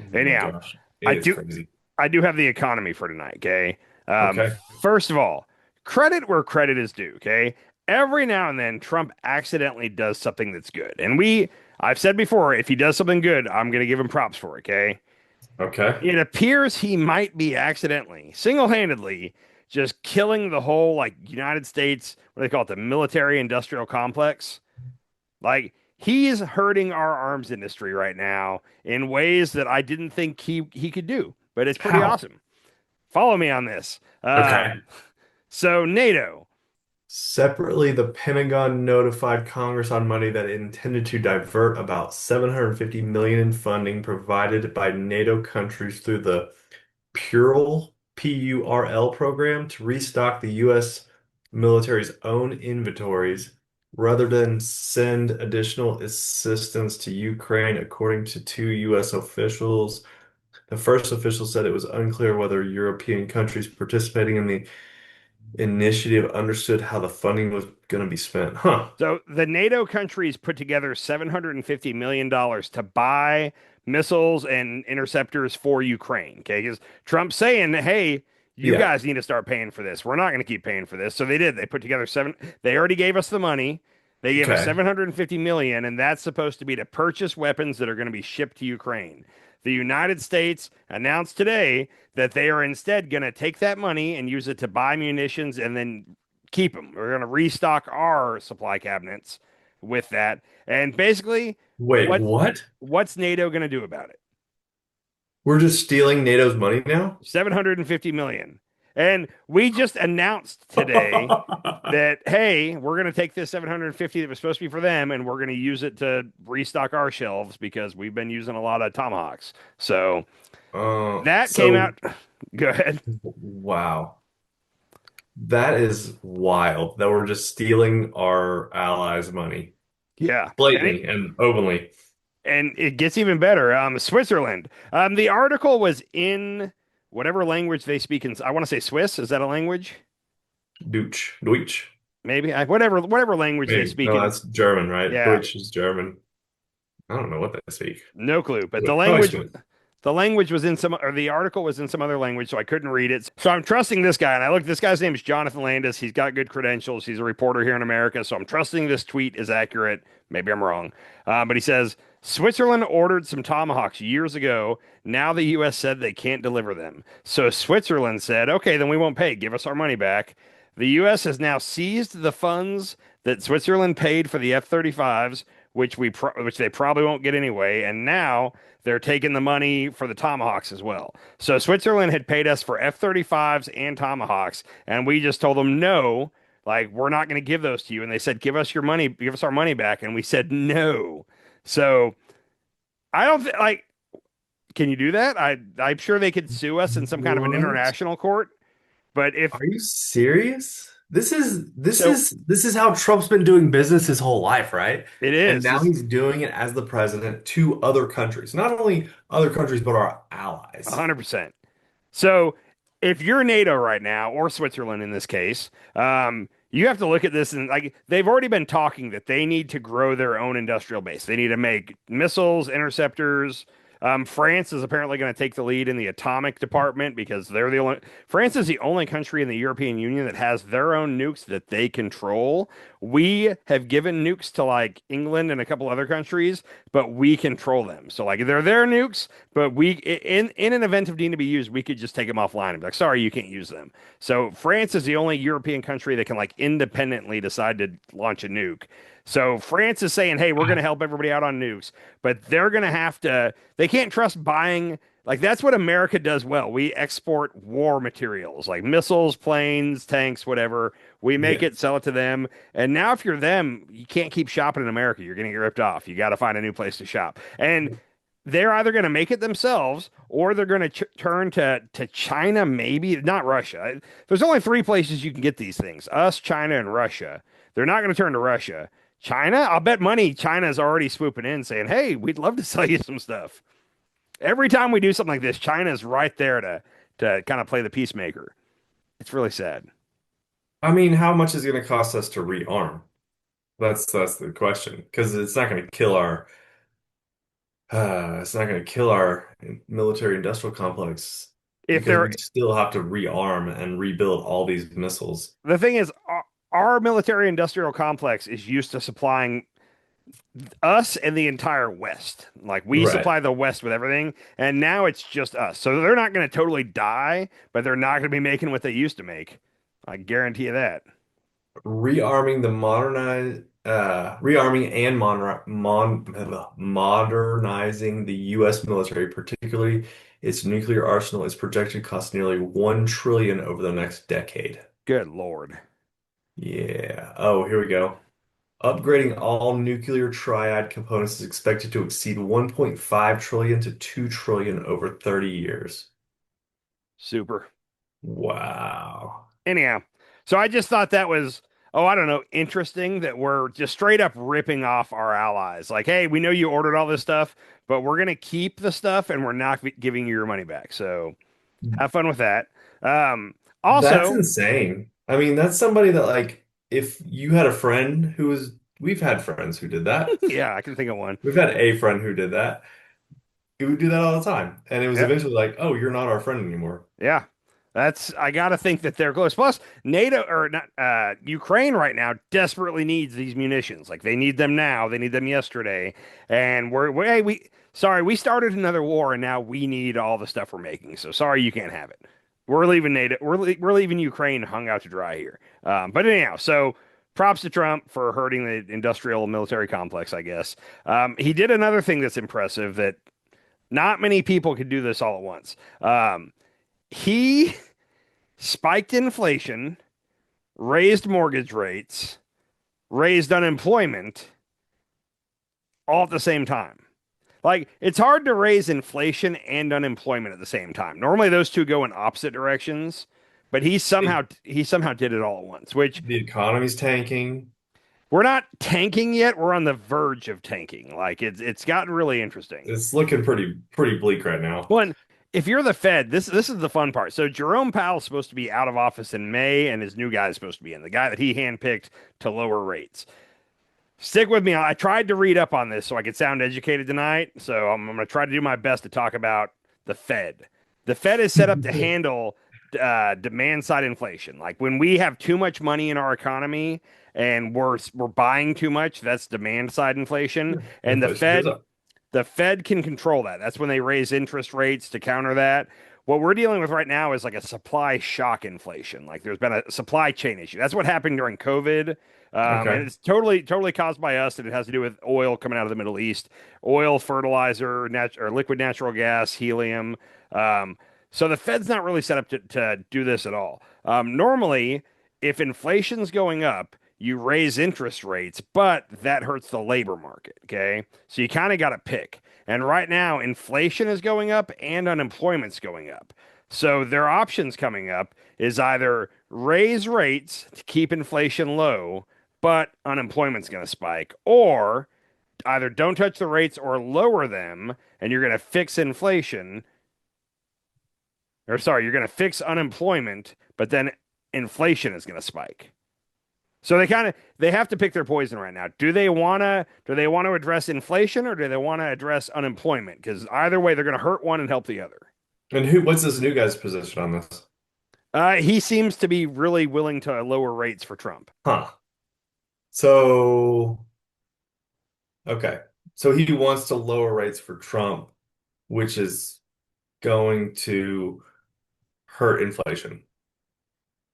C: Oh my
B: anyhow,
C: gosh,
B: I
C: it is
B: do
C: crazy.
B: I do have the economy for tonight. Okay.
C: Okay.
B: First of all, credit where credit is due. Okay. Every now and then, Trump accidentally does something that's good, and I've said before, if he does something good, I'm going to give him props for it. Okay.
C: Okay.
B: It appears he might be accidentally, single-handedly, just killing the whole like United States, what do they call it, the military industrial complex. Like he is hurting our arms industry right now in ways that I didn't think he could do. But it's pretty
C: How?
B: awesome. Follow me on this.
C: Okay.
B: So NATO.
C: Separately, the Pentagon notified Congress on Monday that it intended to divert about 750 million in funding provided by NATO countries through the Purl PURL program to restock the U.S. military's own inventories rather than send additional assistance to Ukraine, according to two U.S. officials. The first official said it was unclear whether European countries participating in the initiative understood how the funding was going to be spent. Huh.
B: So the NATO countries put together $750 million to buy missiles and interceptors for Ukraine. Okay. Because Trump's saying, hey, you
C: Yeah.
B: guys need to start paying for this. We're not going to keep paying for this. So they did. They put together they already gave us the money. They gave us
C: Okay.
B: 750 million, and that's supposed to be to purchase weapons that are going to be shipped to Ukraine. The United States announced today that they are instead going to take that money and use it to buy munitions and then keep them. We're going to restock our supply cabinets with that. And basically,
C: Wait,
B: what
C: what?
B: what's NATO going to do about it?
C: We're just stealing NATO's money now?
B: 750 million. And we just announced today that hey, we're going to take this 750 that was supposed to be for them and we're going to use it to restock our shelves because we've been using a lot of Tomahawks. So that came
C: So
B: out. Go ahead.
C: wow. That is wild that we're just stealing our allies' money
B: Yeah.
C: blatantly and openly.
B: And it gets even better. Switzerland. The article was in whatever language they speak in. I want to say Swiss. Is that a language?
C: Deutsch.
B: Maybe whatever language they
C: Maybe.
B: speak
C: No,
B: in.
C: that's German, right?
B: Yeah,
C: Deutsch is German. I don't know what they speak.
B: no clue. But
C: Probably Swiss.
B: the language was in some, or the article was in some other language, so I couldn't read it. So I'm trusting this guy, and I look. This guy's name is Jonathan Landis. He's got good credentials. He's a reporter here in America, so I'm trusting this tweet is accurate. Maybe I'm wrong, but he says Switzerland ordered some Tomahawks years ago. Now the U.S. said they can't deliver them, so Switzerland said, "Okay, then we won't pay. Give us our money back." The U.S. has now seized the funds that Switzerland paid for the F-35s, which which they probably won't get anyway, and now they're taking the money for the Tomahawks as well. So Switzerland had paid us for F-35s and Tomahawks, and we just told them no, like we're not going to give those to you. And they said, "Give us your money, give us our money back," and we said no. So I don't like. Can you do that? I'm sure they could sue us in some kind of an
C: What?
B: international court. But if
C: Are you serious? This is how Trump's been doing business his whole life, right?
B: It
C: And
B: is.
C: now he's doing it as the president to other countries. Not only other countries, but our allies.
B: 100%. So if you're NATO right now, or Switzerland in this case, you have to look at this and like they've already been talking that they need to grow their own industrial base. They need to make missiles, interceptors. France is apparently going to take the lead in the atomic department because France is the only country in the European Union that has their own nukes that they control. We have given nukes to like England and a couple other countries, but we control them. So like they're their nukes, but we in an event of need to be used, we could just take them offline and be like, sorry, you can't use them. So France is the only European country that can like independently decide to launch a nuke. So France is saying, hey, we're going to help everybody out on nukes, but they're going to have to, they can't trust buying. Like that's what America does well. We export war materials like missiles, planes, tanks, whatever. We make it, sell it to them. And now if you're them, you can't keep shopping in America. You're going to get ripped off. You got to find a new place to shop. And they're either going to make it themselves or they're going to turn to China, maybe not Russia. There's only three places you can get these things: us, China, and Russia. They're not going to turn to Russia. China, I'll bet money China's already swooping in saying, hey, we'd love to sell you some stuff. Every time we do something like this, China's right there to kind of play the peacemaker. It's really sad.
C: I mean, how much is it going to cost us to rearm? That's the question, because it's not going to kill our military industrial complex
B: If
C: because
B: they're
C: we still have to rearm and rebuild all these missiles.
B: The thing is, our military industrial complex is used to supplying us and the entire West. Like we supply the West with everything, and now it's just us. So they're not going to totally die, but they're not going to be making what they used to make. I guarantee you that.
C: Rearming and modernizing the U.S. military, particularly its nuclear arsenal, is projected to cost nearly $1 trillion over the next decade.
B: Good Lord.
C: Yeah. Oh, here we go. Upgrading all nuclear triad components is expected to exceed 1.5 trillion to 2 trillion over 30 years.
B: Super.
C: Wow.
B: Anyhow, so I just thought that was, I don't know, interesting that we're just straight up ripping off our allies. Like, hey, we know you ordered all this stuff, but we're going to keep the stuff and we're not giving you your money back. So have fun with that.
C: That's insane. I mean, that's somebody that, like, if you had a friend we've had friends who did that.
B: Yeah, I can think of one.
C: We've had a friend who did that. He would do that all the time. And it was eventually like, oh, you're not our friend anymore.
B: Yeah. I got to think that they're close. Plus, NATO or not, Ukraine right now desperately needs these munitions. Like they need them now. They need them yesterday. And we started another war and now we need all the stuff we're making. So sorry, you can't have it. We're leaving NATO. We're leaving Ukraine hung out to dry here. But anyhow, so props to Trump for hurting the industrial military complex, I guess. He did another thing that's impressive that not many people could do this all at once. He spiked inflation, raised mortgage rates, raised unemployment all at the same time. Like, it's hard to raise inflation and unemployment at the same time. Normally those two go in opposite directions, but he somehow did it all at once, which
C: the economy's tanking.
B: We're not tanking yet. We're on the verge of tanking. Like it's gotten really interesting.
C: It's looking pretty bleak right now.
B: Well, if you're the Fed, this is the fun part. So Jerome Powell's supposed to be out of office in May, and his new guy is supposed to be in, the guy that he handpicked to lower rates. Stick with me. I tried to read up on this so I could sound educated tonight. So I'm going to try to do my best to talk about the Fed. The Fed is set up to handle demand side inflation. Like when we have too much money in our economy and we're buying too much, that's demand side inflation. And the Fed can control that. That's when they raise interest rates to counter that. What we're dealing with right now is like a supply shock inflation. Like there's been a supply chain issue. That's what happened during COVID. And it's totally caused by us, and it has to do with oil coming out of the Middle East, oil, fertilizer, or liquid natural gas, helium. So the Fed's not really set up to do this at all. Normally, if inflation's going up, you raise interest rates, but that hurts the labor market. Okay, so you kind of got to pick. And right now, inflation is going up and unemployment's going up. So their options coming up is either raise rates to keep inflation low, but unemployment's going to spike, or either don't touch the rates or lower them, and you're going to fix inflation. Or sorry, you're going to fix unemployment, but then inflation is going to spike. So they have to pick their poison right now. Do they want to address inflation, or do they want to address unemployment? Because either way, they're going to hurt one and help the other.
C: And what's this new guy's position on this?
B: He seems to be really willing to lower rates for Trump.
C: Huh. So, okay. So he wants to lower rates for Trump, which is going to hurt inflation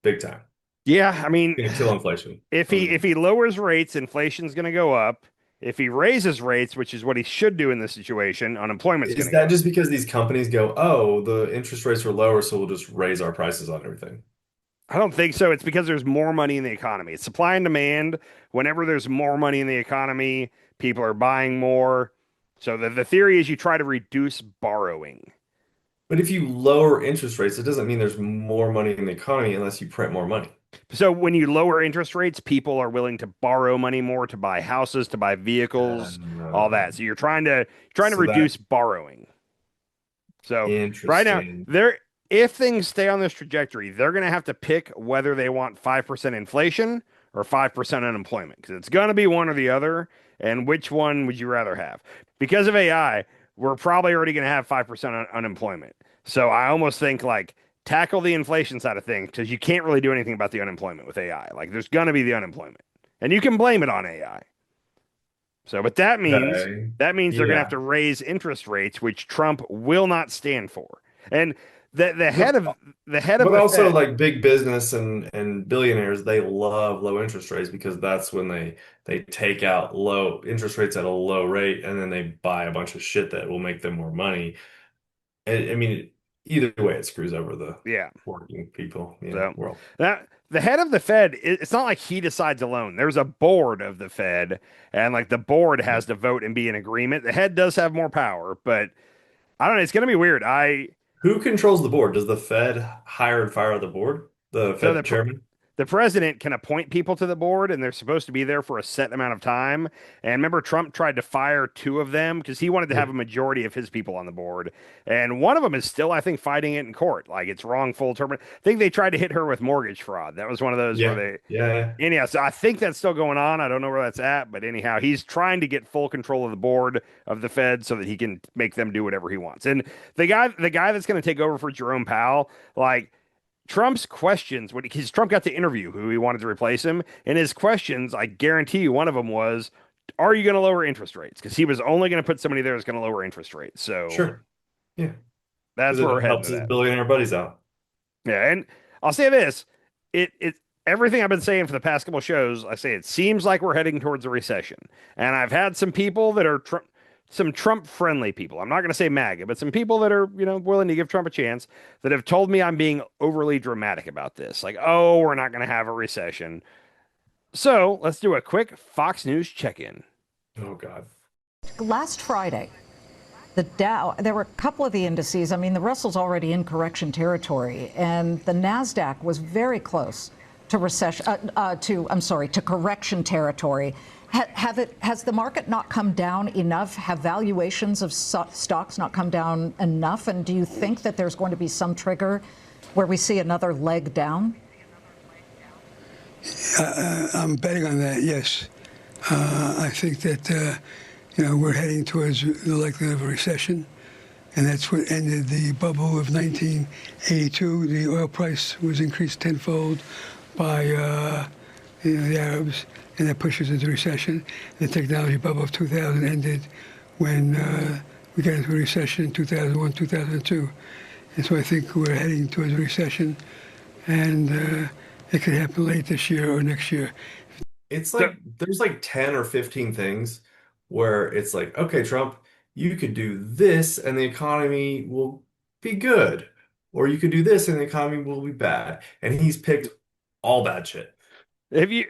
C: big time.
B: Yeah, I mean,
C: Going to kill inflation.
B: if he lowers rates, inflation's going to go up. If he raises rates, which is what he should do in this situation, unemployment's going
C: Is
B: to
C: that
B: go
C: just because these companies go, oh, the interest rates are lower, so we'll just raise our prices on everything?
B: I don't think so. It's because there's more money in the economy. It's supply and demand. Whenever there's more money in the economy, people are buying more. So the theory is you try to reduce borrowing.
C: But if you lower interest rates, it doesn't mean there's more money in the economy unless you print more money.
B: So when you lower interest rates, people are willing to borrow money more to buy houses, to buy vehicles, all that. So you're trying to reduce borrowing. So right now, if things stay on this trajectory, they're going to have to pick whether they want 5% inflation or 5% unemployment, because it's going to be one or the other. And which one would you rather have? Because of AI, we're probably already going to have 5% unemployment. So I almost think like tackle the inflation side of things, because you can't really do anything about the unemployment with AI. Like there's going to be the unemployment, and you can blame it on AI. So, but that means they're going to have to raise interest rates, which Trump will not stand for. And the head of
C: but also
B: Fed,
C: like big business and billionaires, they love low interest rates because that's when they take out low interest rates at a low rate, and then they buy a bunch of shit that will make them more money. I mean, either way, it screws over the working people in the world.
B: Now, the head of the Fed, it's not like he decides alone. There's a board of the Fed, and like the board has to vote and be in agreement. The head does have more power, but I don't know. It's going to be weird.
C: Who controls the board? Does the Fed hire and fire the board? The Fed chairman?
B: The president can appoint people to the board, and they're supposed to be there for a set amount of time. And remember, Trump tried to fire 2 of them because he wanted to have a majority of his people on the board. And one of them is still, I think, fighting it in court. Like it's wrongful termination. I think they tried to hit her with mortgage fraud. That was one of those where they.
C: Yeah.
B: Anyhow, so I think that's still going on. I don't know where that's at, but anyhow, he's trying to get full control of the board of the Fed so that he can make them do whatever he wants. And the guy that's going to take over for Jerome Powell, like. Trump's questions, because Trump got to interview who he wanted to replace him, and his questions, I guarantee you, one of them was, "Are you going to lower interest rates?" Because he was only going to put somebody there who's going to lower interest rates. So
C: sure, yeah,
B: that's where we're heading.
C: Helps his billionaire buddies out.
B: Yeah, and I'll say this: it everything I've been saying for the past couple of shows, I say it seems like we're heading towards a recession, and I've had some people that are some Trump-friendly people. I'm not going to say MAGA, but some people that are, willing to give Trump a chance that have told me I'm being overly dramatic about this. Like, oh, we're not going to have a recession. So let's do a quick Fox News check-in.
C: Oh, God.
I: Last Friday, the Dow, there were a couple of the indices. I mean, the Russell's already in correction territory, and the NASDAQ was very close to to correction territory. Has the market not come down enough? Have valuations of stocks not come down enough? And do you think that there's going to be some trigger where we see another leg down?
J: I'm betting on that, yes. I think that, we're heading towards the likelihood of a recession. And that's what ended the bubble of 1982. The oil price was increased tenfold by the Arabs, and that pushes into recession. The technology bubble of 2000 ended when we got into a recession in 2001, 2002. And so I think we're heading towards a recession, and it could happen late this year or next year.
C: It's like there's like 10 or 15 things where it's like, okay, Trump, you could do this and the economy will be good. Or you could do this and the economy will be bad. And he's picked all bad shit.
B: If you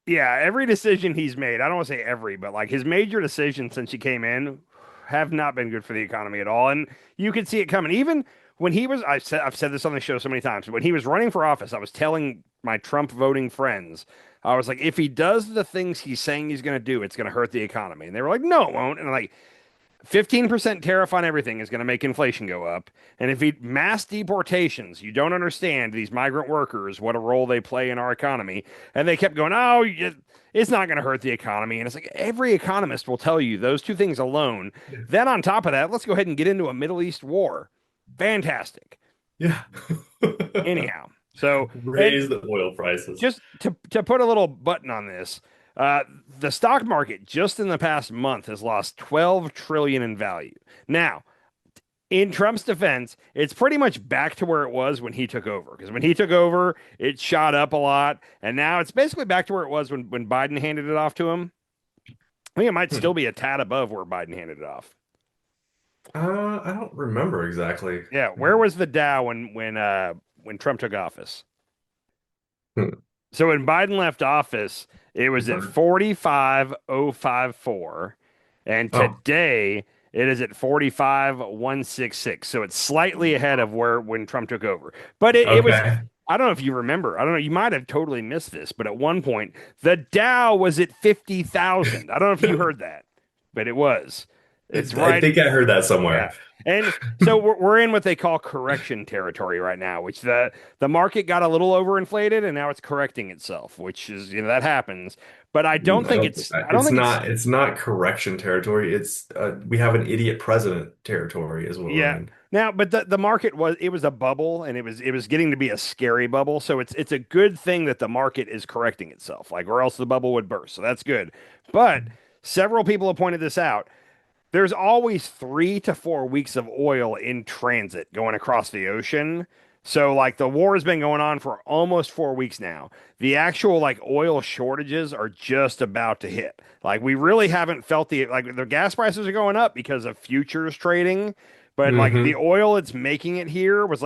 B: every decision he's made, I don't want to say every, but like his major decisions since he came in have not been good for the economy at all. And you could see it coming. Even when he was, I've said this on the show so many times, when he was running for office, I was telling my Trump voting friends, I was like, if he does the things he's saying he's going to do, it's going to hurt the economy. And they were like, no, it won't. And I'm like, 15% tariff on everything is going to make inflation go up. And if he mass deportations, you don't understand these migrant workers, what a role they play in our economy. And they kept going, oh, it's not going to hurt the economy. And it's like every economist will tell you those two things alone. Then on top of that, let's go ahead and get into a Middle East war. Fantastic.
C: Yeah.
B: Anyhow, so
C: raise the oil prices.
B: Just to put a little button on this, the stock market just in the past month has lost 12 trillion in value. Now, in Trump's defense, it's pretty much back to where it was when he took over. Because when he took over, it shot up a lot, and now it's basically back to where it was when Biden handed it off to him. I think it might still be a tad above where Biden handed it off.
C: I don't remember exactly.
B: Yeah, where was the Dow when Trump took office? So when Biden left office, it was at 45,054, and today it is at 45,166. So it's slightly ahead of when Trump took over. But it was, I don't know if you remember. I don't know. You might have totally missed this, but at one point the Dow was at 50,000. I don't know if you heard that, but it was. It's right.
C: I think I heard that somewhere.
B: Yeah. And so we're in what they call correction territory right now, which the market got a little overinflated and now it's correcting itself, which is, that happens. But I don't think it's not
C: correction territory. It's we have an idiot president territory as well.
B: Yeah. Now, but the market was a bubble, and it was getting to be a scary bubble. So it's a good thing that the market is correcting itself, or else the bubble would burst. So that's good. But several people have pointed this out. There's always 3 to 4 weeks of oil in transit going across the ocean. So the war has been going on for almost 4 weeks now. The actual oil shortages are just about to hit. We really haven't felt the gas prices are going up because of futures trading. But the oil that's making it here was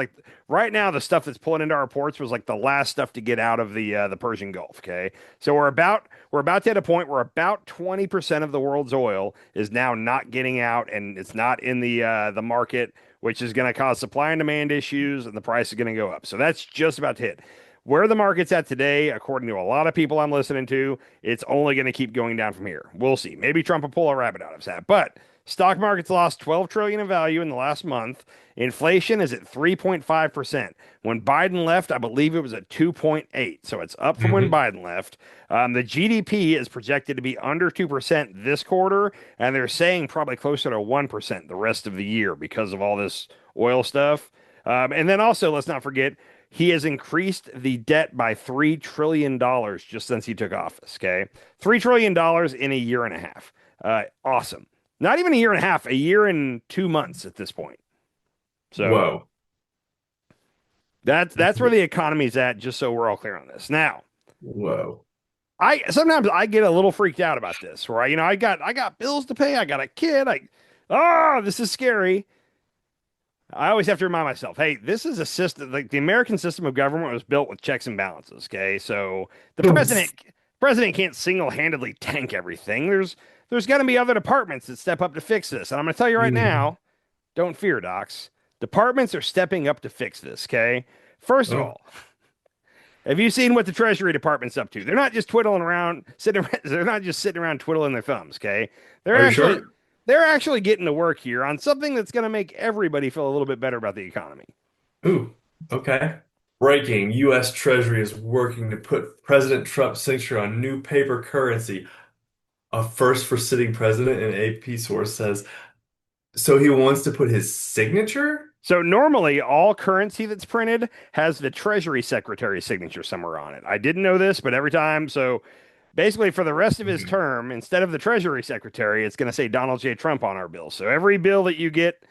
B: right now, the stuff that's pulling into our ports was the last stuff to get out of the Persian Gulf. Okay. So we're about to hit a point where about 20% of the world's oil is now not getting out, and it's not in the market, which is going to cause supply and demand issues, and the price is going to go up. So that's just about to hit. Where the market's at today, according to a lot of people I'm listening to, it's only going to keep going down from here. We'll see. Maybe Trump will pull a rabbit out of his hat, but stock market's lost 12 trillion in value in the last month. Inflation is at 3.5%. When Biden left, I believe it was at 2.8. So it's up from when Biden left. The GDP is projected to be under 2% this quarter, and they're saying probably closer to 1% the rest of the year because of all this oil stuff. And then also, let's not forget, he has increased the debt by $3 trillion just since he took office. Okay. $3 trillion in a year and a half. Awesome. Not even a year and a half, a year and 2 months at this point. So
C: whoa.
B: That's where the economy's at, just so we're all clear on this. Now,
C: whoa.
B: Sometimes I get a little freaked out about this, where I got bills to pay, I got a kid, this is scary. I always have to remind myself, hey, this is a system, the American system of government was built with checks and balances. Okay. So the president can't single-handedly tank everything. There's got to be other departments that step up to fix this. And I'm going to tell you right now, don't fear, docs. Departments are stepping up to fix this, okay? First of all, have you seen what the Treasury Department's up to? They're not just twiddling around, they're not just sitting around twiddling their thumbs, okay? They're actually getting to work here on something that's going to make everybody feel a little bit better about the economy.
C: Ooh, okay. Breaking, U.S. Treasury is working to put President Trump's signature on new paper currency. A first for sitting president, an AP source says. So he wants to put his signature?
B: So normally all currency that's printed has the Treasury Secretary's signature somewhere on it. I didn't know this, but every time, so basically for the rest of his term, instead of the Treasury Secretary, it's going to say Donald J. Trump on our bill. So every bill that you get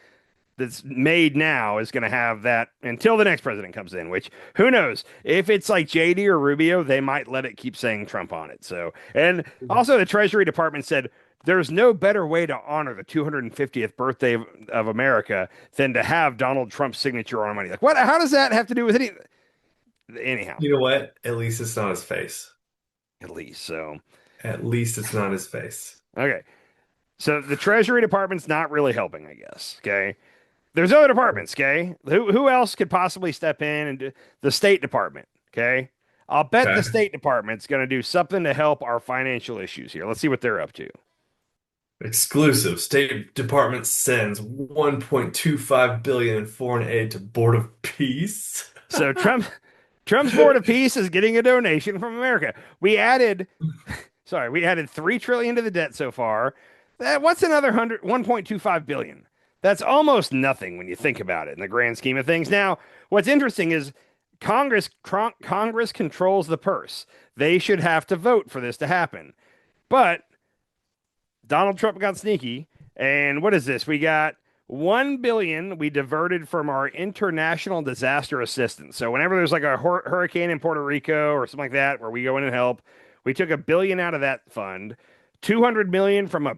B: that's made now is going to have that until the next president comes in, which who knows if it's JD or Rubio, they might let it keep saying Trump on it. So, and also the Treasury Department said there's no better way to honor the 250th birthday of America than to have Donald Trump's signature on money. What, how does that have to do with anyhow?
C: You know what? At least it's not his face.
B: At least
C: it's not his face.
B: Okay. So the Treasury Department's not really helping, I guess. Okay. There's other departments, okay? Who else could possibly step in and do the State Department, okay? I'll bet
C: Okay.
B: the State Department's going to do something to help our financial issues here. Let's see what they're up to.
C: Exclusive. State Department sends 1.25 billion in foreign aid to Board of Peace.
B: So Trump's Board of Peace is getting a donation from America. We added 3 trillion to the debt so far. What's another 1.25 billion? That's almost nothing when you think about it in the grand scheme of things. Now, what's interesting is Congress controls the purse. They should have to vote for this to happen. But Donald Trump got sneaky, and what is this? We got 1 billion we diverted from our international disaster assistance. So whenever there's like a hurricane in Puerto Rico or something like that where we go in and help, we took $1 billion out of that fund, 200 million from a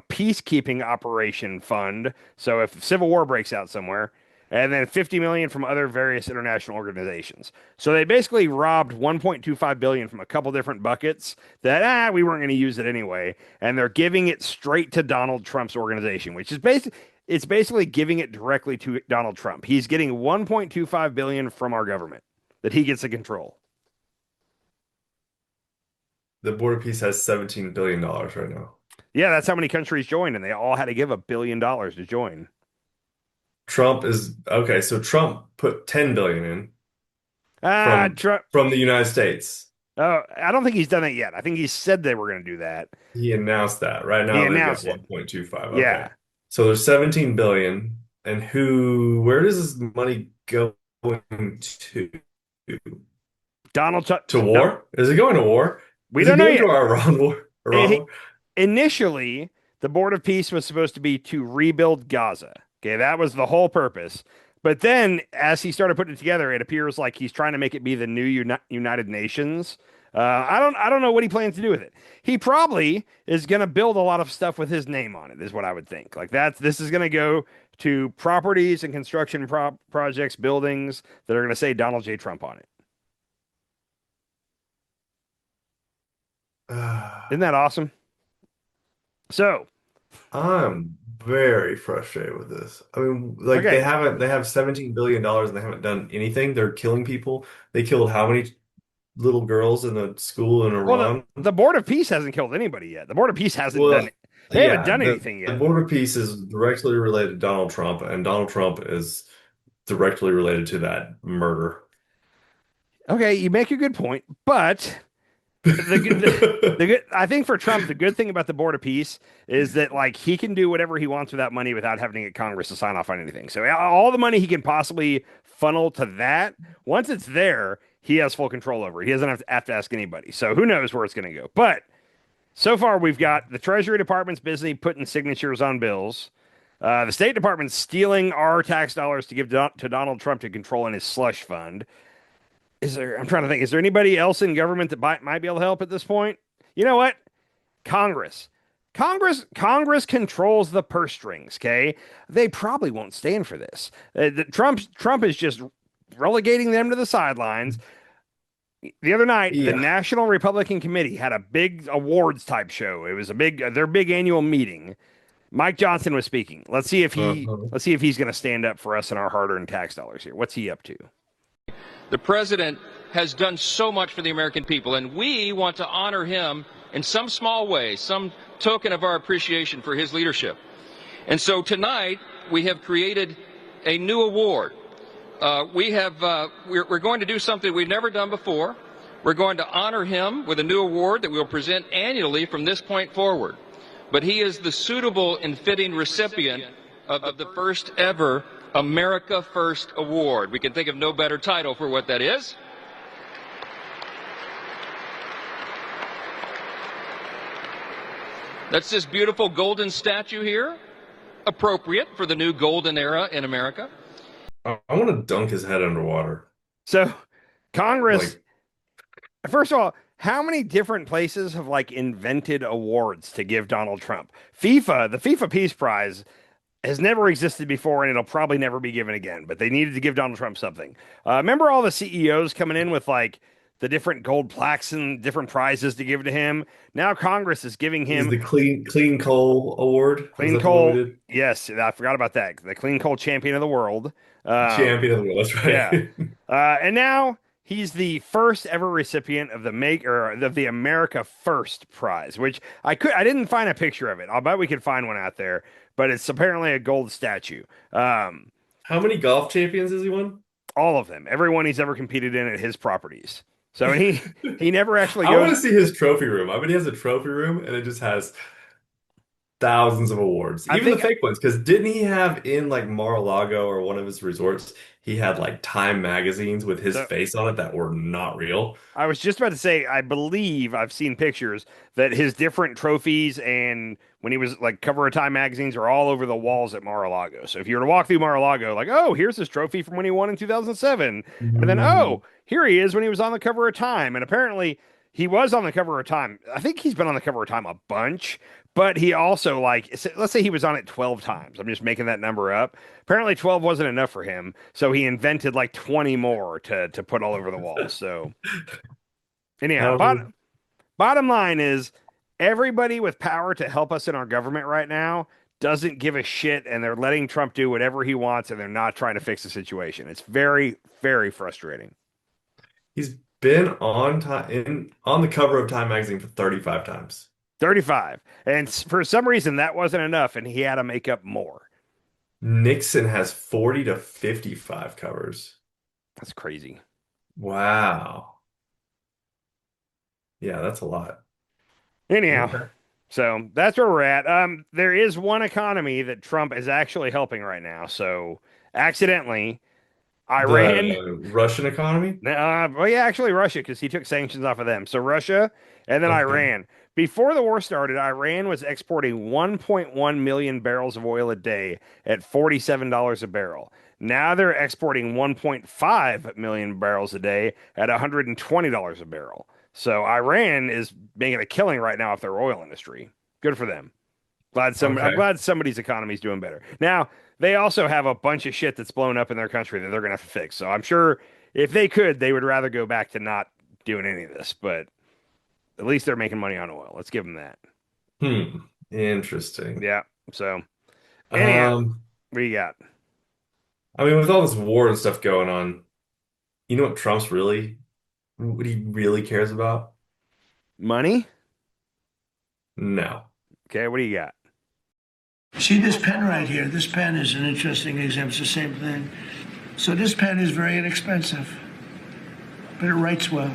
B: peacekeeping operation fund. So if civil war breaks out somewhere, and then 50 million from other various international organizations. So they basically robbed 1.25 billion from a couple different buckets that we weren't going to use it anyway, and they're giving it straight to Donald Trump's organization, which is basically giving it directly to Donald Trump. He's getting 1.25 billion from our government that he gets to control.
C: The Board of Peace has $17 billion right now.
B: Yeah, that's how many countries joined, and they all had to give $1 billion to join.
C: Trump is okay. So Trump put 10 billion in from the United States.
B: Oh, I don't think he's done it yet. I think he said they were going to do that.
C: He announced that right now.
B: He
C: They've
B: announced
C: got
B: it.
C: 1.25. Okay.
B: Yeah.
C: So there's 17 billion, and where does this money go to?
B: Donald Trump
C: To war? Is it going to war?
B: We
C: Is
B: don't
C: it
B: know
C: going
B: yet.
C: to our Iran war?
B: Initially, the Board of Peace was supposed to be to rebuild Gaza. Okay, that was the whole purpose. But then, as he started putting it together, it appears like he's trying to make it be the new United Nations. I don't know what he plans to do with it. He probably is going to build a lot of stuff with his name on it, is what I would think. Like this is going to go to properties and construction projects, buildings that are going to say Donald J. Trump on it. Isn't that awesome? So,
C: I'm very frustrated with this. I mean, like
B: Okay.
C: they have $17 billion and they haven't done anything. They're killing people. They killed how many little girls in a school in
B: well,
C: Iran?
B: the Board of Peace hasn't killed anybody yet. The Board of Peace hasn't
C: Well,
B: done it. They haven't
C: yeah,
B: done
C: the
B: anything yet.
C: Board of Peace is directly related to Donald Trump, and Donald Trump is directly related to that murder.
B: Okay, you make a good point, but I think for Trump, the good thing about the Board of Peace is that like he can do whatever he wants with that money without having to get Congress to sign off on anything. So all the money he can possibly funnel to that, once it's there, he has full control over it. He doesn't have to ask anybody. So who knows where it's going to go. But so far, we've got the Treasury Department's busy putting signatures on bills. The State Department's stealing our tax dollars to give to Donald Trump to control in his slush fund. I'm trying to think, is there anybody else in government that might be able to help at this point? You know what? Congress controls the purse strings, okay? They probably won't stand for this. Trump is just relegating them to the sidelines. The other night, the National Republican Committee had a big awards type show. It was their big annual meeting. Mike Johnson was speaking. Let's see if he's going to stand up for us and our hard-earned tax dollars here. What's he up to?
K: The president has done so much for the American people, and we want to honor him in some small way, some token of our appreciation for his leadership. And so tonight, we have created a new award. We're going to do something we've never done before. We're going to honor him with a new award that we'll present annually from this point forward. But he is the suitable and fitting recipient of the first ever America First Award. We can think of no better title for what that is. That's this beautiful golden statue here, appropriate for the new golden era in America.
C: I want to dunk his head underwater.
B: So, Congress, first of all, how many different places have invented awards to give Donald Trump? the FIFA Peace Prize has never existed before, and it'll probably never be given again. But they needed to give Donald Trump something. Remember all the CEOs coming in with the the different gold plaques and different prizes to give to him. Now Congress is giving him
C: the clean coal award.
B: Clean Coal. Yes, I forgot about that. The Clean Coal Champion of the World.
C: Champion of the world. That's right.
B: Yeah. And now he's the first ever recipient of the America First prize, which I didn't find a picture of it. I'll bet we could find one out there, but it's apparently a gold statue.
C: How many golf champions has he won?
B: All of them. Everyone he's ever competed in at his properties. So he never actually goes.
C: I want to see his trophy room. I bet he has a trophy room and it just has thousands of awards, even the fake ones. Because didn't he have in like Mar-a-Lago or one of his resorts, he had like Time magazines with his face on it that were not real.
B: I was just about to say, I believe I've seen pictures that his different trophies and when he was like cover of Time magazines are all over the walls at Mar-a-Lago. So if you were to walk through Mar-a-Lago, like, oh, here's his trophy from when he won in 2007. And then, oh, here he is when he was on the cover of Time. And apparently he was on the cover of Time. I think he's been on the cover of Time a bunch. But he also, like, let's say he was on it 12 times. I'm just making that number up. Apparently 12 wasn't enough for him. So he invented like 20 more to put all over the walls. So anyhow, bottom line is everybody with power to help us in our government right now doesn't give a shit. And they're letting Trump do whatever he wants. And they're not trying to fix the situation. It's very, very frustrating.
C: He's been on the cover of Time magazine for 35 times.
B: 35. And for some reason, that wasn't enough, and he had to make up more.
C: Nixon has 40 to 55 covers.
B: That's crazy.
C: Wow. Yeah, that's a lot.
B: Anyhow, so that's where we're at. There is one economy that Trump is actually helping right now. So accidentally, Iran.
C: The Russian economy?
B: Well, yeah, actually Russia, because he took sanctions off of them. So Russia and then Iran. Before the war started, Iran was exporting 1.1 million barrels of oil a day at $47 a barrel. Now they're exporting 1.5 million barrels a day at $120 a barrel. So Iran is making a killing right now off their oil industry. Good for them. I'm glad somebody's economy is doing better. Now, they also have a bunch of shit that's blown up in their country that they're going to have to fix. So I'm sure if they could, they would rather go back to not doing any of this. But at least they're making money on oil. Let's give them that.
C: Interesting.
B: Yeah. So, anyhow, what do you got?
C: I mean, with all this war and stuff going on, you know what what he really cares about?
B: Money?
C: No.
B: Okay, what do you got?
F: See this pen right here? This pen is an interesting example. It's the same thing. So this pen is very inexpensive, but it writes well.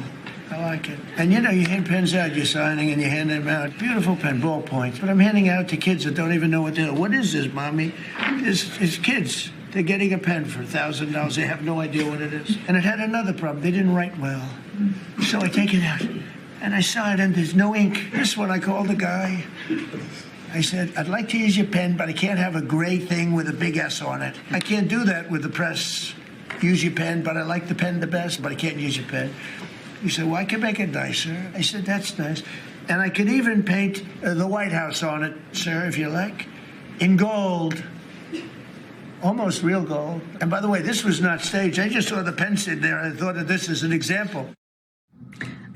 F: I like it. And you know, you hand pens out, you're signing and you hand them out. Beautiful pen, ballpoints. But I'm handing out to kids that don't even know what they're doing. What is this, Mommy? It's kids. They're getting a pen for $1,000. They have no idea what it is. And it had another problem. They didn't write well. So I take it out and I saw it and there's no ink. This one, I called the guy. I said, I'd like to use your pen, but I can't have a gray thing with a big S on it. I can't do that with the press. Use your pen, but I like the pen the best, but I can't use your pen. He said, well, I can make it nicer. I said, that's nice. And I could even paint the White House on it, sir, if you like, in gold. Almost real gold. And by the way, this was not staged. I just saw the pen sit there. I thought of this as an example.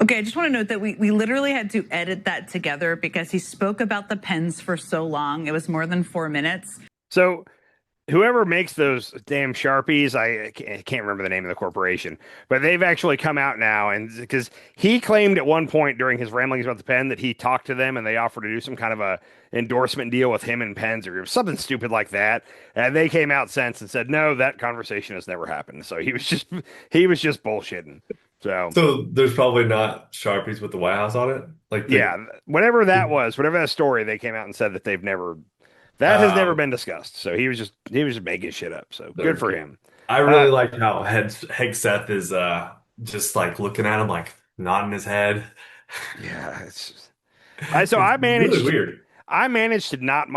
L: Okay, I just want to note that we literally had to edit that together because he spoke about the pens for so long. It was more than 4 minutes.
B: So whoever makes those damn Sharpies, I can't remember the name of the corporation, but they've actually come out now. And because he claimed at one point during his ramblings about the pen that he talked to them and they offered to do some kind of a endorsement deal with him and pens or something stupid like that. And they came out since and said, no, that conversation has never happened. So he was just bullshitting. So
C: there's probably not Sharpies with the White House on it?
B: Whatever that was, whatever that story, they came out and said that they've never, that has never been discussed. So he was just making shit up. So good for him.
C: I really like how Hegseth is just like looking at him, like nodding his head.
B: Yeah, it's just, I managed
C: really weird.
B: I managed to not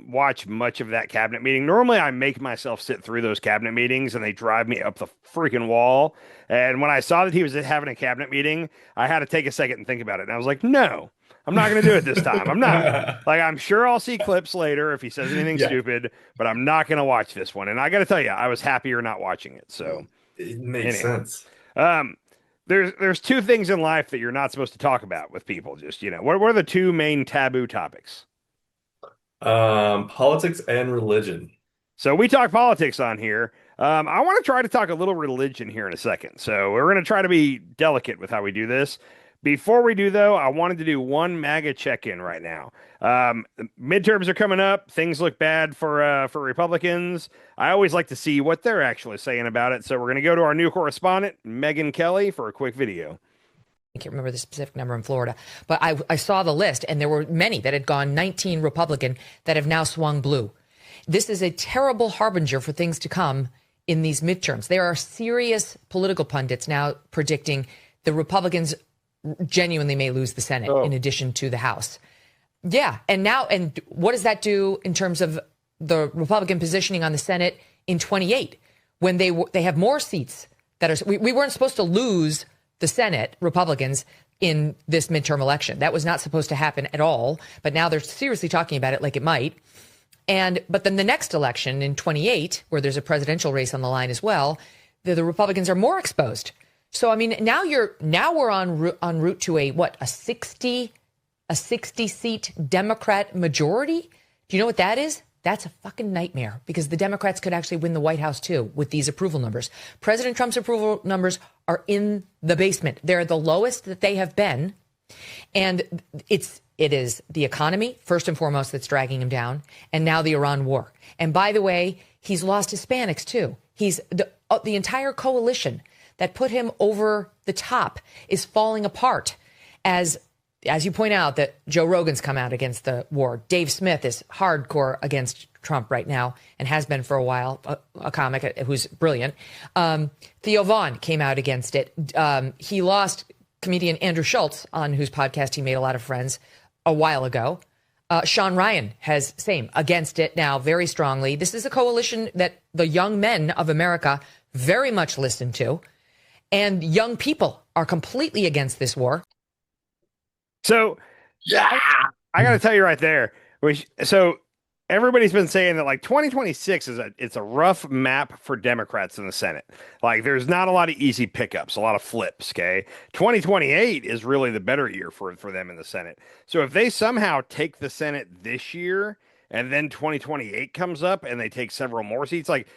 B: watch much of that cabinet meeting. Normally, I make myself sit through those cabinet meetings, and they drive me up the freaking wall. And when I saw that he was having a cabinet meeting, I had to take a second and think about it. And I was like, no, I'm not going to do it this time. I'm not. Like, I'm sure I'll see clips later if he says anything stupid, but I'm not going to watch this one. And I got to tell you, I was happier not watching it. So
C: it makes sense.
B: There's two things in life that you're not supposed to talk about with people. Just, what are the two main taboo topics?
C: Politics and religion.
B: So we talk politics on here. I want to try to talk a little religion here in a second. So we're going to try to be delicate with how we do this. Before we do, though, I wanted to do one MAGA check-in right now. Midterms are coming up. Things look bad for Republicans. I always like to see what they're actually saying about it. So we're going to go to our new correspondent, Megan Kelly, for a quick video.
A: I can't remember the specific number in Florida, but I saw the list, and there were many that had gone 19 Republican that have now swung blue. This is a terrible harbinger for things to come in these midterms. There are serious political pundits now predicting the Republicans genuinely may lose the Senate in addition to the House. Yeah. And what does that do in terms of the Republican positioning on the Senate in 28 when they have more seats that are, we weren't supposed to lose the Senate, Republicans, in this midterm election. That was not supposed to happen at all. But now they're seriously talking about it like it might. But then the next election in 28, where there's a presidential race on the line as well, the Republicans are more exposed. So, I mean, now we're en route to a 60 seat Democrat majority. Do you know what that is? That's a fucking nightmare, because the Democrats could actually win the White House, too, with these approval numbers. President Trump's approval numbers are in the basement. They're the lowest that they have been. And it is the economy, first and foremost, that's dragging him down. And now the Iran war. And by the way, he's lost Hispanics, too. He's the entire coalition that put him over the top is falling apart as you point out, that Joe Rogan's come out against the war. Dave Smith is hardcore against Trump right now and has been for a while, a comic who's brilliant. Theo Vaughn came out against it. He lost comedian Andrew Schultz, on whose podcast he made a lot of friends, a while ago. Sean Ryan has same against it now very strongly. This is a coalition that the young men of America very much listen to. And young people are completely against this war.
B: So, yeah, I got to tell you right there. So everybody's been saying that like 2026 it's a rough map for Democrats in the Senate. Like there's not a lot of easy pickups, a lot of flips. Okay, 2028 is really the better year for them in the Senate. So if they somehow take the Senate this year and then 2028 comes up and they take several more seats, like.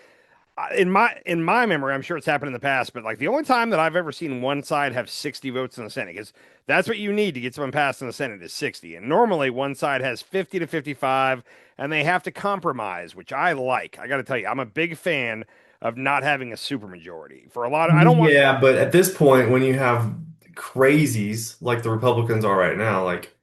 B: In my memory, I'm sure it's happened in the past, but like the only time that I've ever seen one side have 60 votes in the Senate, because that's what you need to get someone passed in the Senate is 60. And normally one side has 50 to 55, and they have to compromise, which I like. I got to tell you, I'm a big fan of not having a supermajority for a lot of. I don't want.
C: Yeah, but at this point, when you have crazies like the Republicans are right now, like.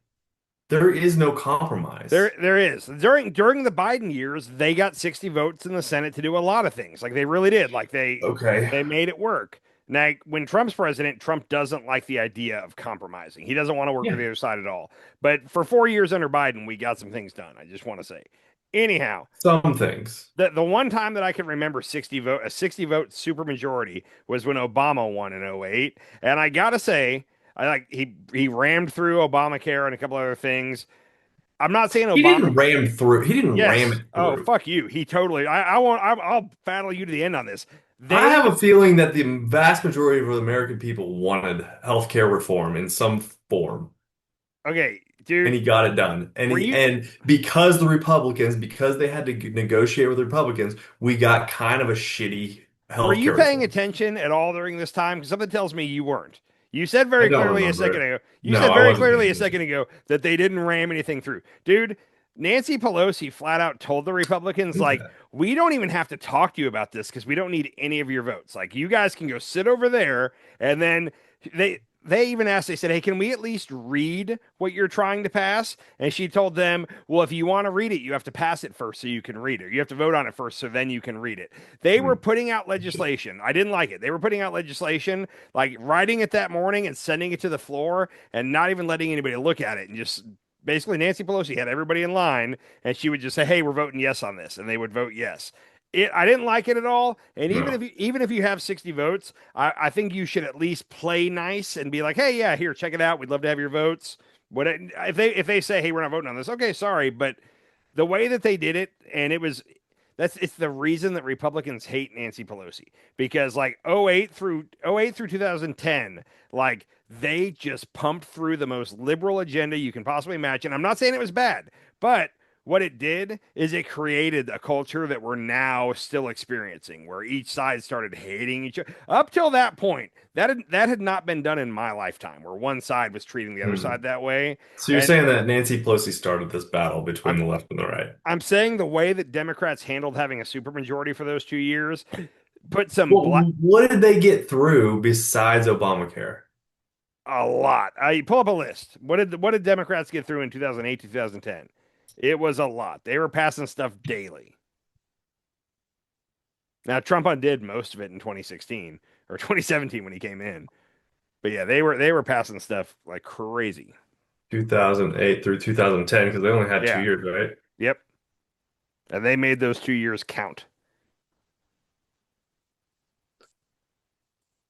C: There is no compromise.
B: There is. During the Biden years, they got 60 votes in the Senate to do a lot of things. Like they really did. Like they made it work. Now, when Trump's president, Trump doesn't like the idea of compromising. He doesn't want to work with the other side at all. But for 4 years under Biden, we got some things done. I just want to say. Anyhow,
C: some things.
B: The one time that I can remember a 60 vote supermajority was when Obama won in 2008. And I got to say, he rammed through Obamacare and a couple other things. I'm not saying Obama.
C: He didn't ram through. He didn't ram it through.
B: Oh, fuck you. He totally. I'll battle you to the end on this.
C: I have a feeling that the vast majority of the American people wanted healthcare reform in some form.
B: Okay, dude.
C: And he got it done. And because the Republicans, because they had to negotiate with the Republicans, we got kind of a shitty healthcare.
B: Were you paying attention at all during this time? Because something tells me you weren't. You said very clearly a second ago. That they didn't ram anything through. Dude, Nancy Pelosi flat out told the Republicans, like, we don't even have to talk to you about this because we don't need any of your votes. Like, you guys can go sit over there. And then they even asked, they said, hey, can we at least read what you're trying to pass? And she told them, well, if you want to read it, you have to pass it first so you can read it. You have to vote on it first so then you can read it. They were putting out legislation. I didn't like it. They were putting out legislation, like writing it that morning and sending it to the floor and not even letting anybody look at it. And just basically Nancy Pelosi had everybody in line and she would just say, hey, we're voting yes on this. And they would vote yes. I didn't like it at all. And even if you have 60 votes, I think you should at least play nice and be like, hey, yeah, here, check it out. We'd love to have your votes. If they say, hey, we're not voting on this, okay, sorry. But the way that they did it, and it's the reason that Republicans hate Nancy Pelosi, because like '08 through 2010, like they just pumped through the most liberal agenda you can possibly imagine. I'm not saying it was bad, but what it did is it created a culture that we're now still experiencing, where each side started hating each other. Up till that point, that had not been done in my lifetime, where one side was treating the other side that way.
C: So you're saying that Nancy Pelosi started this battle between
B: I'm,
C: the left and the right?
B: I'm saying the way that Democrats handled having a supermajority for those 2 years put some
C: Well, what did they get through besides Obamacare?
B: a lot. You pull up a list. What did Democrats get through in 2008 to 2010? It was a lot. They were passing stuff daily. Now Trump undid most of it in 2016 or 2017 when he came in. But yeah, they were passing stuff like crazy.
C: 2008 through 2010, because they only had
B: Yeah.
C: 2 years, right?
B: Yep. And they made those 2 years count.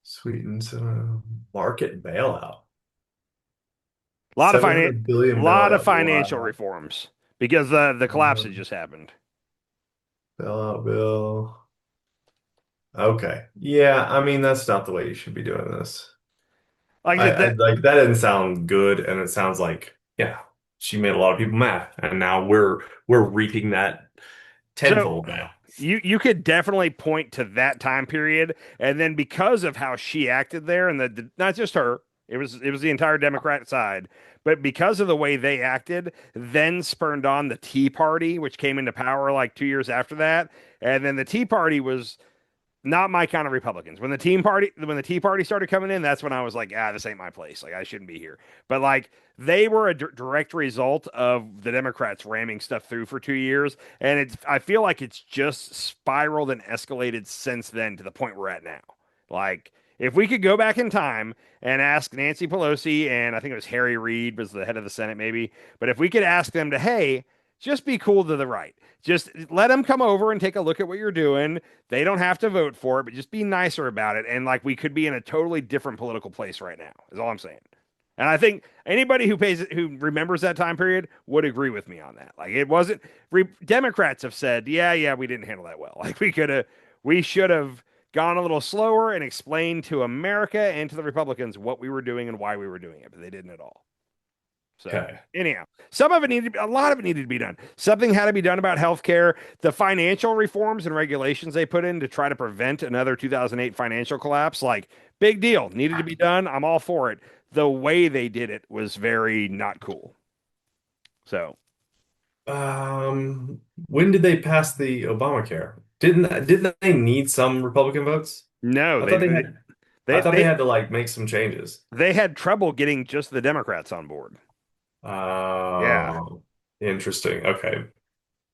C: Sweetens market bailout.
B: A lot of
C: $700 billion
B: financial
C: bailout.
B: reforms because the collapse had just happened.
C: Bailout bill. Okay. Yeah, I mean that's not the way you should be doing this.
B: Like
C: Like that didn't sound good, and it sounds like, yeah, she made a lot of people mad, and now we're reaping that tenfold now.
B: You could definitely point to that time period, and then because of how she acted there, and not just her, it was the entire Democrat side, but because of the way they acted, then spurned on the Tea Party, which came into power like 2 years after that, and then the Tea Party was not my kind of Republicans. When the Tea Party started coming in, that's when I was like, this ain't my place. Like I shouldn't be here. But like they were a direct result of the Democrats ramming stuff through for 2 years, and I feel like it's just spiraled and escalated since then to the point we're at now. Like if we could go back in time and ask Nancy Pelosi, and I think it was Harry Reid was the head of the Senate maybe, but if we could ask them to, hey, just be cool to the right. Just let them come over and take a look at what you're doing. They don't have to vote for it, but just be nicer about it. And like we could be in a totally different political place right now, is all I'm saying. And I think anybody who remembers that time period would agree with me on that. Like it wasn't Democrats have said, yeah, we didn't handle that well. Like we should have gone a little slower and explained to America and to the Republicans what we were doing and why we were doing it, but they didn't at all. So anyhow, a lot of it needed to be done. Something had to be done about healthcare. The financial reforms and regulations they put in to try to prevent another 2008 financial collapse, like big deal, needed to be done. I'm all for it. The way they did it was very not cool. So,
C: when did they pass the Obamacare? Didn't they need some Republican votes?
B: No,
C: I thought they had to like make some changes.
B: They had trouble getting just the Democrats on board.
C: Yeah. Interesting. Okay.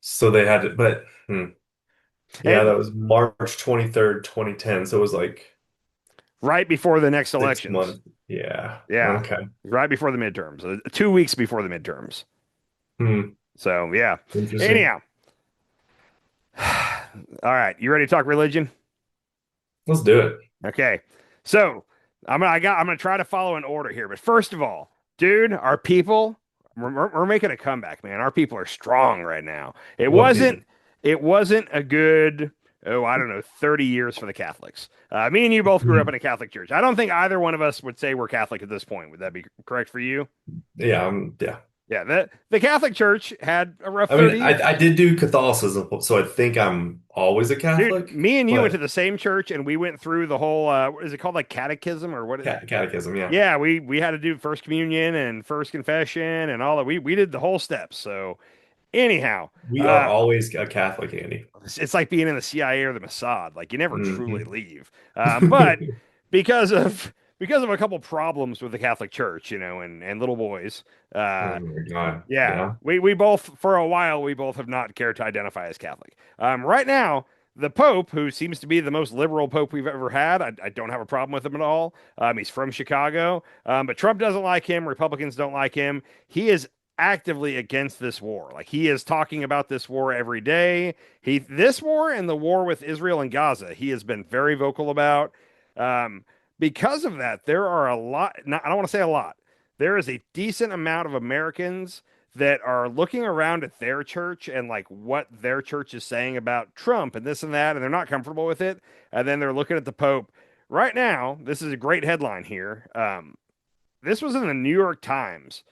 C: So they had to, but that was March 23rd, 2010. So it was like
B: right before the next
C: 6
B: elections.
C: months. Yeah.
B: Yeah.
C: Okay.
B: Right before the midterms. 2 weeks before the midterms. So yeah. Anyhow. All right. You ready to talk religion?
C: Let's do it.
B: Okay. So I'm gonna try to follow an order here, but first of all, dude, our people, we're making a comeback, man. Our people are strong right now. It wasn't a good, I don't know, 30 years for the Catholics. Me and you both grew up in a Catholic church. I don't think either one of us would say we're Catholic at this point. Would that be correct for you?
C: Yeah.
B: Yeah. The Catholic Church had a rough
C: 30
B: 30
C: years. I did do Catholicism, so I think I'm always a Catholic.
B: Dude, me and you went to the same church, and we went through the whole, what is it called, like catechism or what?
C: Catechism, yeah.
B: Yeah, we had to do First Communion and First Confession and all that. We did the whole steps. So anyhow.
C: We are always a Catholic, Andy.
B: It's like being in the CIA or the Mossad. Like you never truly leave. But because of a couple problems with the Catholic Church, and little boys.
C: Oh my God.
B: Yeah. We both, for a while, have not cared to identify as Catholic. Right now, the Pope, who seems to be the most liberal Pope we've ever had, I don't have a problem with him at all. He's from Chicago, but Trump doesn't like him. Republicans don't like him. He is actively against this war. Like he is talking about this war every day. This war and the war with Israel and Gaza, he has been very vocal about. Because of that, there are a lot, I don't want to say a lot, there is a decent amount of Americans that are looking around at their church and like what their church is saying about Trump and this and that, and they're not comfortable with it. And then they're looking at the Pope. Right now, this is a great headline here. This was in the New York Times.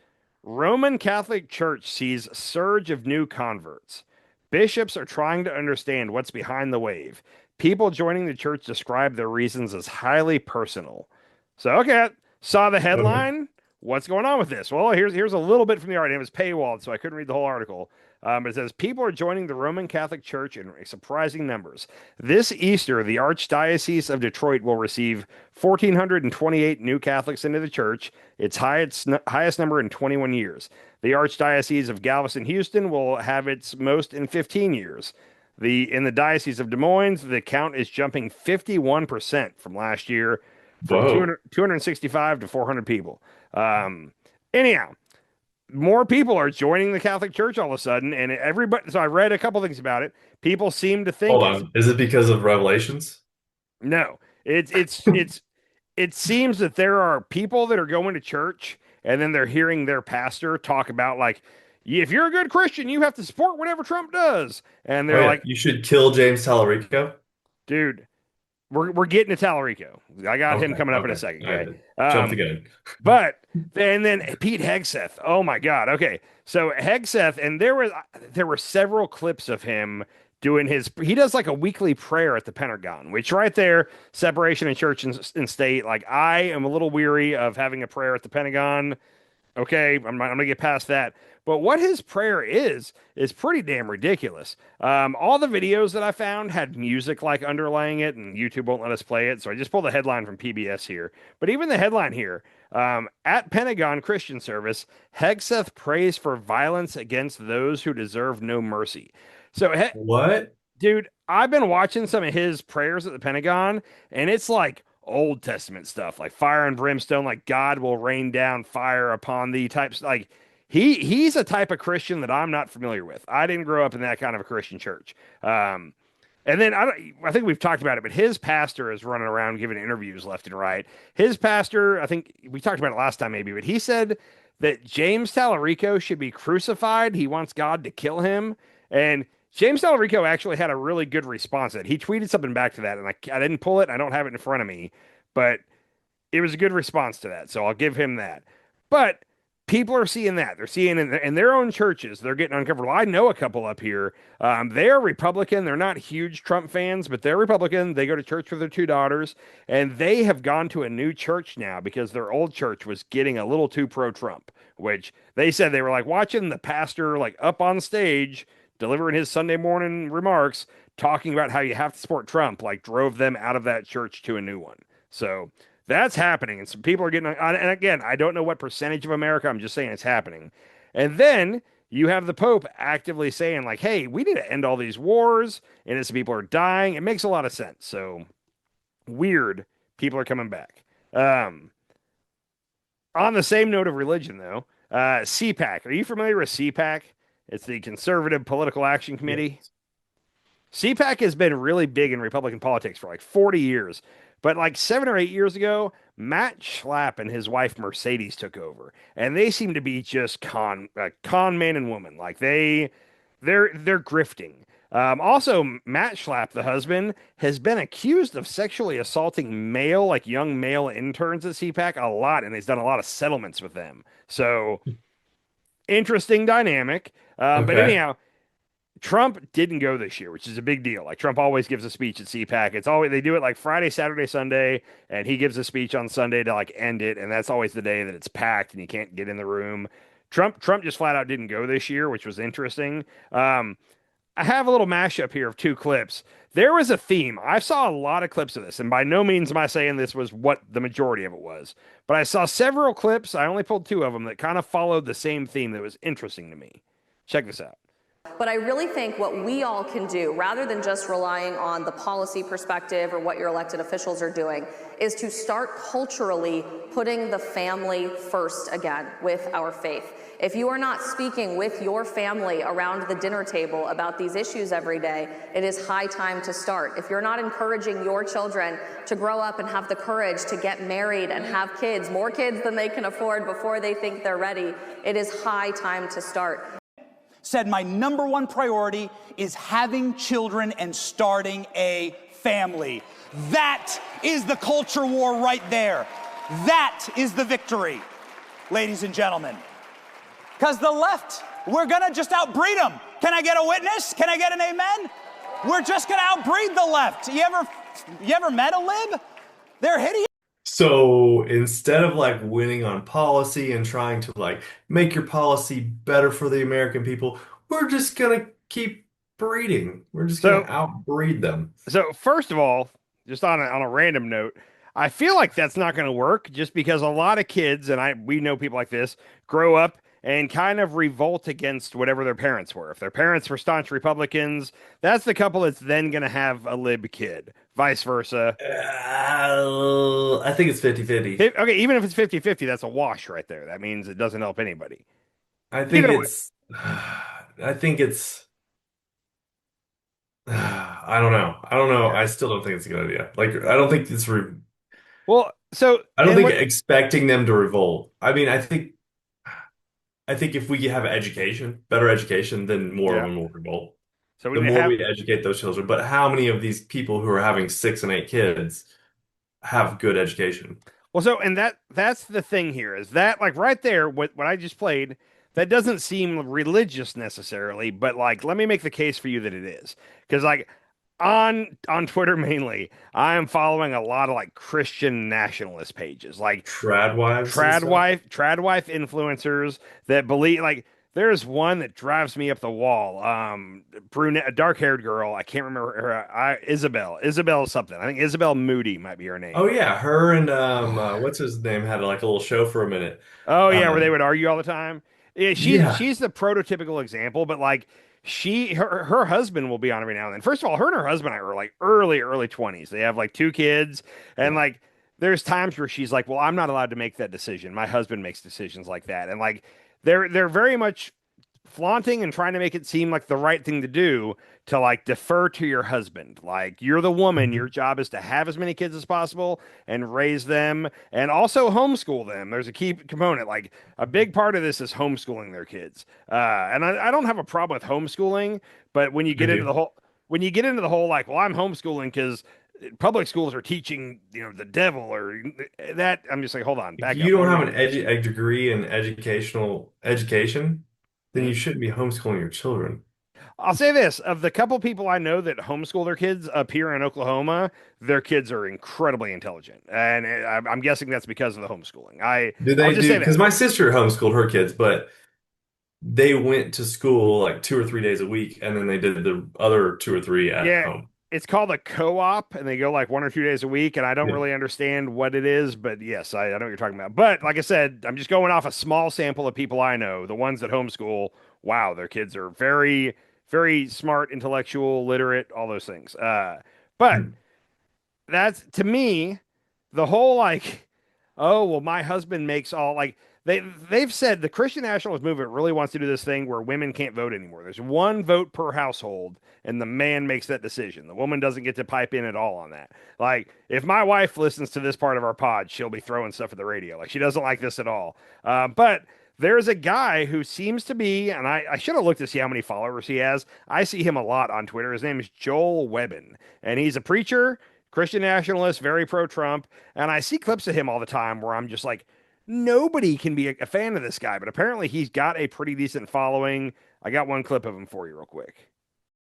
B: Roman Catholic Church sees surge of new converts. Bishops are trying to understand what's behind the wave. People joining the church describe their reasons as highly personal. So, okay, saw the headline. What's going on with this? Well, here's a little bit from the article. It was paywalled, so I couldn't read the whole article. But it says, people are joining the Roman Catholic Church in surprising numbers. This Easter, the Archdiocese of Detroit will receive 1,428 new Catholics into the church, its highest number in 21 years. The Archdiocese of Galveston-Houston will have its most in 15 years. In the Diocese of Des Moines, the count is jumping 51% from last year, from 265 to 400 people. Anyhow, more people are joining the Catholic Church all of a sudden, and everybody. So I read a couple things about it. People seem to think.
C: Hold on, is it because of Revelations?
B: No, it seems that there are people that are going to church, and then they're hearing their pastor talk about like, if you're a good Christian, you have to support whatever Trump does, and they're like,
C: you should kill James Talarico,
B: dude. We're getting to Talarico. I got him coming up in a second. Okay.
C: Jump the gun.
B: But then Pete Hegseth. Oh my God. Okay. So Hegseth, and there were several clips of him doing he does like a weekly prayer at the Pentagon, which right there, separation of church and state. Like I am a little weary of having a prayer at the Pentagon. Okay, I'm gonna get past that. But what his prayer is pretty damn ridiculous. All the videos that I found had music like underlying it, and YouTube won't let us play it. So I just pulled a headline from PBS here. But even the headline here, at Pentagon Christian Service, Hegseth prays for violence against those who deserve no mercy. So
C: what?
B: Dude, I've been watching some of his prayers at the Pentagon, and it's like Old Testament stuff, like fire and brimstone, like God will rain down fire upon thee types. Like he's a type of Christian that I'm not familiar with. I didn't grow up in that kind of a Christian church. And then I think we've talked about it, but his pastor is running around giving interviews left and right. His pastor, I think we talked about it last time maybe, but he said that James Talarico should be crucified. He wants God to kill him. And James Talarico actually had a really good response to it. He tweeted something back to that, and I didn't pull it. I don't have it in front of me, but it was a good response to that. So I'll give him that. But people are seeing that. They're seeing in their own churches, they're getting uncomfortable. I know a couple up here. They're Republican. They're not huge Trump fans, but they're Republican. They go to church with their two daughters, and they have gone to a new church now because their old church was getting a little too pro-Trump, which they said they were like watching the pastor like up on stage delivering his Sunday morning remarks, talking about how you have to support Trump, like drove them out of that church to a new one. So that's happening. And some people are getting, and again, I don't know what percentage of America, I'm just saying it's happening. And then you have the Pope actively saying like, hey, we need to end all these wars. Innocent people are dying. It makes a lot of sense. So weird. People are coming back. On the same note of religion though, CPAC, are you familiar with CPAC? It's the Conservative Political Action Committee. Yes. CPAC has been really big in Republican politics for like 40 years. But like 7 or 8 years ago, Matt Schlapp and his wife Mercedes took over. And they seem to be just con man and woman. Like they're grifting. Also, Matt Schlapp, the husband, has been accused of sexually assaulting young male interns at CPAC a lot. And he's done a lot of settlements with them. So interesting dynamic. But anyhow, Trump didn't go this year, which is a big deal. Like Trump always gives a speech at CPAC. It's always, they do it like Friday, Saturday, Sunday, and he gives a speech on Sunday to like end it. And that's always the day that it's packed and you can't get in the room. Trump just flat out didn't go this year, which was interesting. I have a little mashup here of 2 clips. There was a theme. I saw a lot of clips of this, and by no means am I saying this was what the majority of it was, but I saw several clips. I only pulled 2 of them that kind of followed the same theme that was interesting to me. Check this out.
M: But I really think what we all can do, rather than just relying on the policy perspective or what your elected officials are doing, is to start culturally putting the family first again with our faith. If you are not speaking with your family around the dinner table about these issues every day, it is high time to start. If you're not encouraging your children to grow up and have the courage to get married and have kids, more kids than they can afford before they think they're ready, it is high time to start.
N: Said my number one priority is having children and starting a family. That is the culture war right there. That is the victory, ladies and gentlemen. Because the left, we're gonna just outbreed them. Can I get a witness? Can I get an amen? We're just gonna outbreed the left. You ever met a lib? They're hideous.
C: So instead of like winning on policy and trying to like make your policy better for the American people, we're just gonna keep breeding. We're just gonna outbreed them.
B: So first of all, just on a random note, I feel like that's not going to work just because a lot of kids, and we know people like this, grow up and kind of revolt against whatever their parents were. If their parents were staunch Republicans, that's the couple that's then going to have a lib kid, vice versa.
C: I think it's 50-50.
B: Okay, even if it's 50-50, that's a wash right there. That means it doesn't help anybody.
C: I think it's I don't know. I still don't think it's a good idea. Like, I don't think it's
B: well, so
C: I don't think expecting them to revolt. I mean, I think if we have better education, then more of them will revolt. So the more we educate those children. But how many of these people who are having 6 and 8 kids have good education?
B: Well, so, and that's the thing here, is that, like, right there, what I just played, that doesn't seem religious necessarily, but, like, let me make the case for you that it is. Because, like, on Twitter mainly, I am following a lot of like Christian nationalist pages, like trad wife influencers that believe, like, there's one that drives me up the wall. Brunette, dark-haired girl. I can't remember her. Isabel something. I think Isabel Moody might be her name.
C: Oh yeah, her and what's his name had like a little show for a minute.
B: Oh yeah, where they would argue all the time. Yeah, she's the prototypical example, but like her husband will be on every now and then. First of all, her and her husband are like early 20s. They have like 2 kids, and like there's times where she's like, "Well, I'm not allowed to make that decision. My husband makes decisions like that," and like they're very much flaunting and trying to make it seem like the right thing to do, to like defer to your husband. Like, you're the woman, your job is to have as many kids as possible and raise them and also homeschool them. There's a key component. Like, a big part of this is homeschooling their kids. And I don't have a problem with homeschooling, but when you get into the whole, like, well, I'm homeschooling because public schools are teaching, the devil or that, I'm just like, hold on, back up.
C: If you don't have a degree in education, then you shouldn't be homeschooling your children.
B: I'll say this, of the couple people I know that homeschool their kids up here in Oklahoma, their kids are incredibly intelligent. And I'm guessing that's because of the homeschooling.
C: Because my sister homeschooled her kids, but they went to school like 2 or 3 days a week, and then they did the other 2 or 3 at home.
B: It's called a co-op, and they go like 1 or 2 days a week, and I don't really understand what it is, but yes, I know what you're talking about. But like I said, I'm just going off a small sample of people I know. The ones that homeschool, wow, their kids are very, very smart, intellectual, literate, all those things. But that's, to me, the whole like, oh, well, my husband makes all, like, they've said the Christian Nationalist movement really wants to do this thing where women can't vote anymore. There's 1 vote per household, and the man makes that decision. The woman doesn't get to pipe in at all on that. Like, if my wife listens to this part of our pod, she'll be throwing stuff at the radio. Like, she doesn't like this at all. But there's a guy who seems to be, and I should have looked to see how many followers he has. I see him a lot on Twitter. His name is Joel Webbin, and he's a preacher, Christian nationalist, very pro-Trump, and I see clips of him all the time where I'm just like, nobody can be a fan of this guy, but apparently he's got a pretty decent following. I got 1 clip of him for you real quick.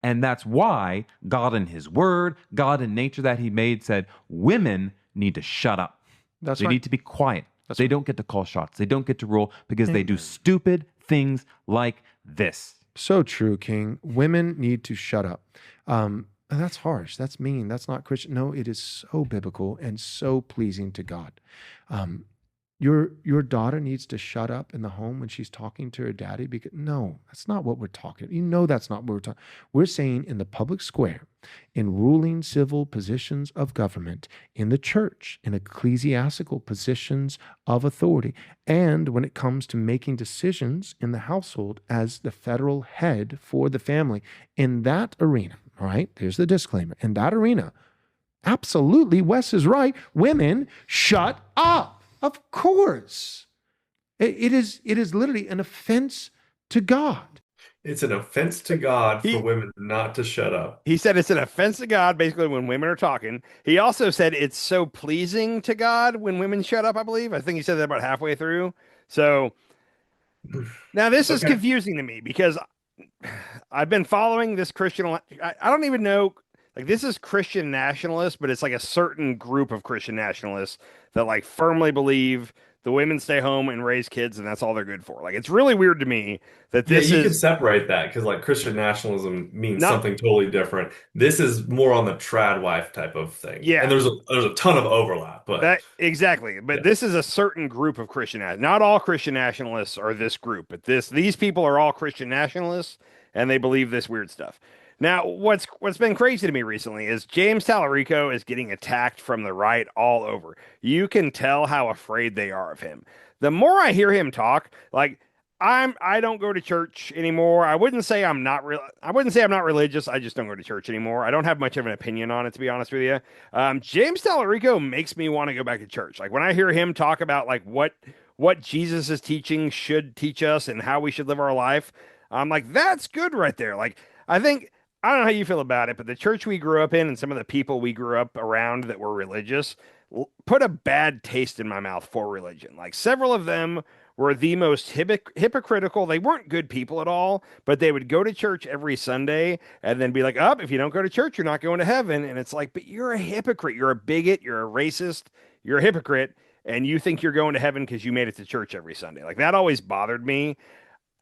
O: And that's why God in his word, God in nature that he made said, women need to shut up. They need to be quiet. They don't get to call shots. They don't get to rule because they do stupid things like this.
P: So true, King. Women need to shut up. That's harsh. That's mean. That's not Christian. No, it is so biblical and so pleasing to God. your daughter needs to shut up in the home when she's talking to her daddy? Because no, that's not what we're talking. That's not what we're talking. We're saying in the public square, in ruling civil positions of government, in the church, in ecclesiastical positions of authority, and when it comes to making decisions in the household as the federal head for the family, in that arena, all right, there's the disclaimer, in that arena, absolutely, Wes is right. Women, shut up. Of course. It is literally an offense to God.
C: It's an offense to God for women not to shut up.
B: He said it's an offense to God, basically, when women are talking. He also said it's so pleasing to God when women shut up, I believe. I think he said that about halfway through. So now this is confusing to me because I've been following this Christian. I don't even know. Like, this is Christian Nationalists, but it's like a certain group of Christian Nationalists that like firmly believe the women stay home and raise kids and that's all they're good for. Like, it's really weird to me that this
C: you could separate that because like Christian nationalism means something totally different. This is more on the trad wife type of thing.
B: Yeah.
C: And there's a ton of overlap, but
B: exactly. But this is a certain group of Christian not all Christian nationalists are this group, but these people are all Christian nationalists and they believe this weird stuff. Now, what's been crazy to me recently is James Talarico is getting attacked from the right all over. You can tell how afraid they are of him. The more I hear him talk, like I don't go to church anymore. I wouldn't say I'm not religious. I just don't go to church anymore. I don't have much of an opinion on it, to be honest with you. James Talarico makes me want to go back to church. Like when I hear him talk about like what Jesus is teaching should teach us and how we should live our life, I'm like, that's good right there. Like I don't know how you feel about it, but the church we grew up in and some of the people we grew up around that were religious put a bad taste in my mouth for religion. Like several of them were the most hypocritical. They weren't good people at all, but they would go to church every Sunday and then be like, if you don't go to church, you're not going to heaven. And it's like, but you're a hypocrite. You're a bigot. You're a racist. You're a hypocrite. And you think you're going to heaven because you made it to church every Sunday. Like that always bothered me.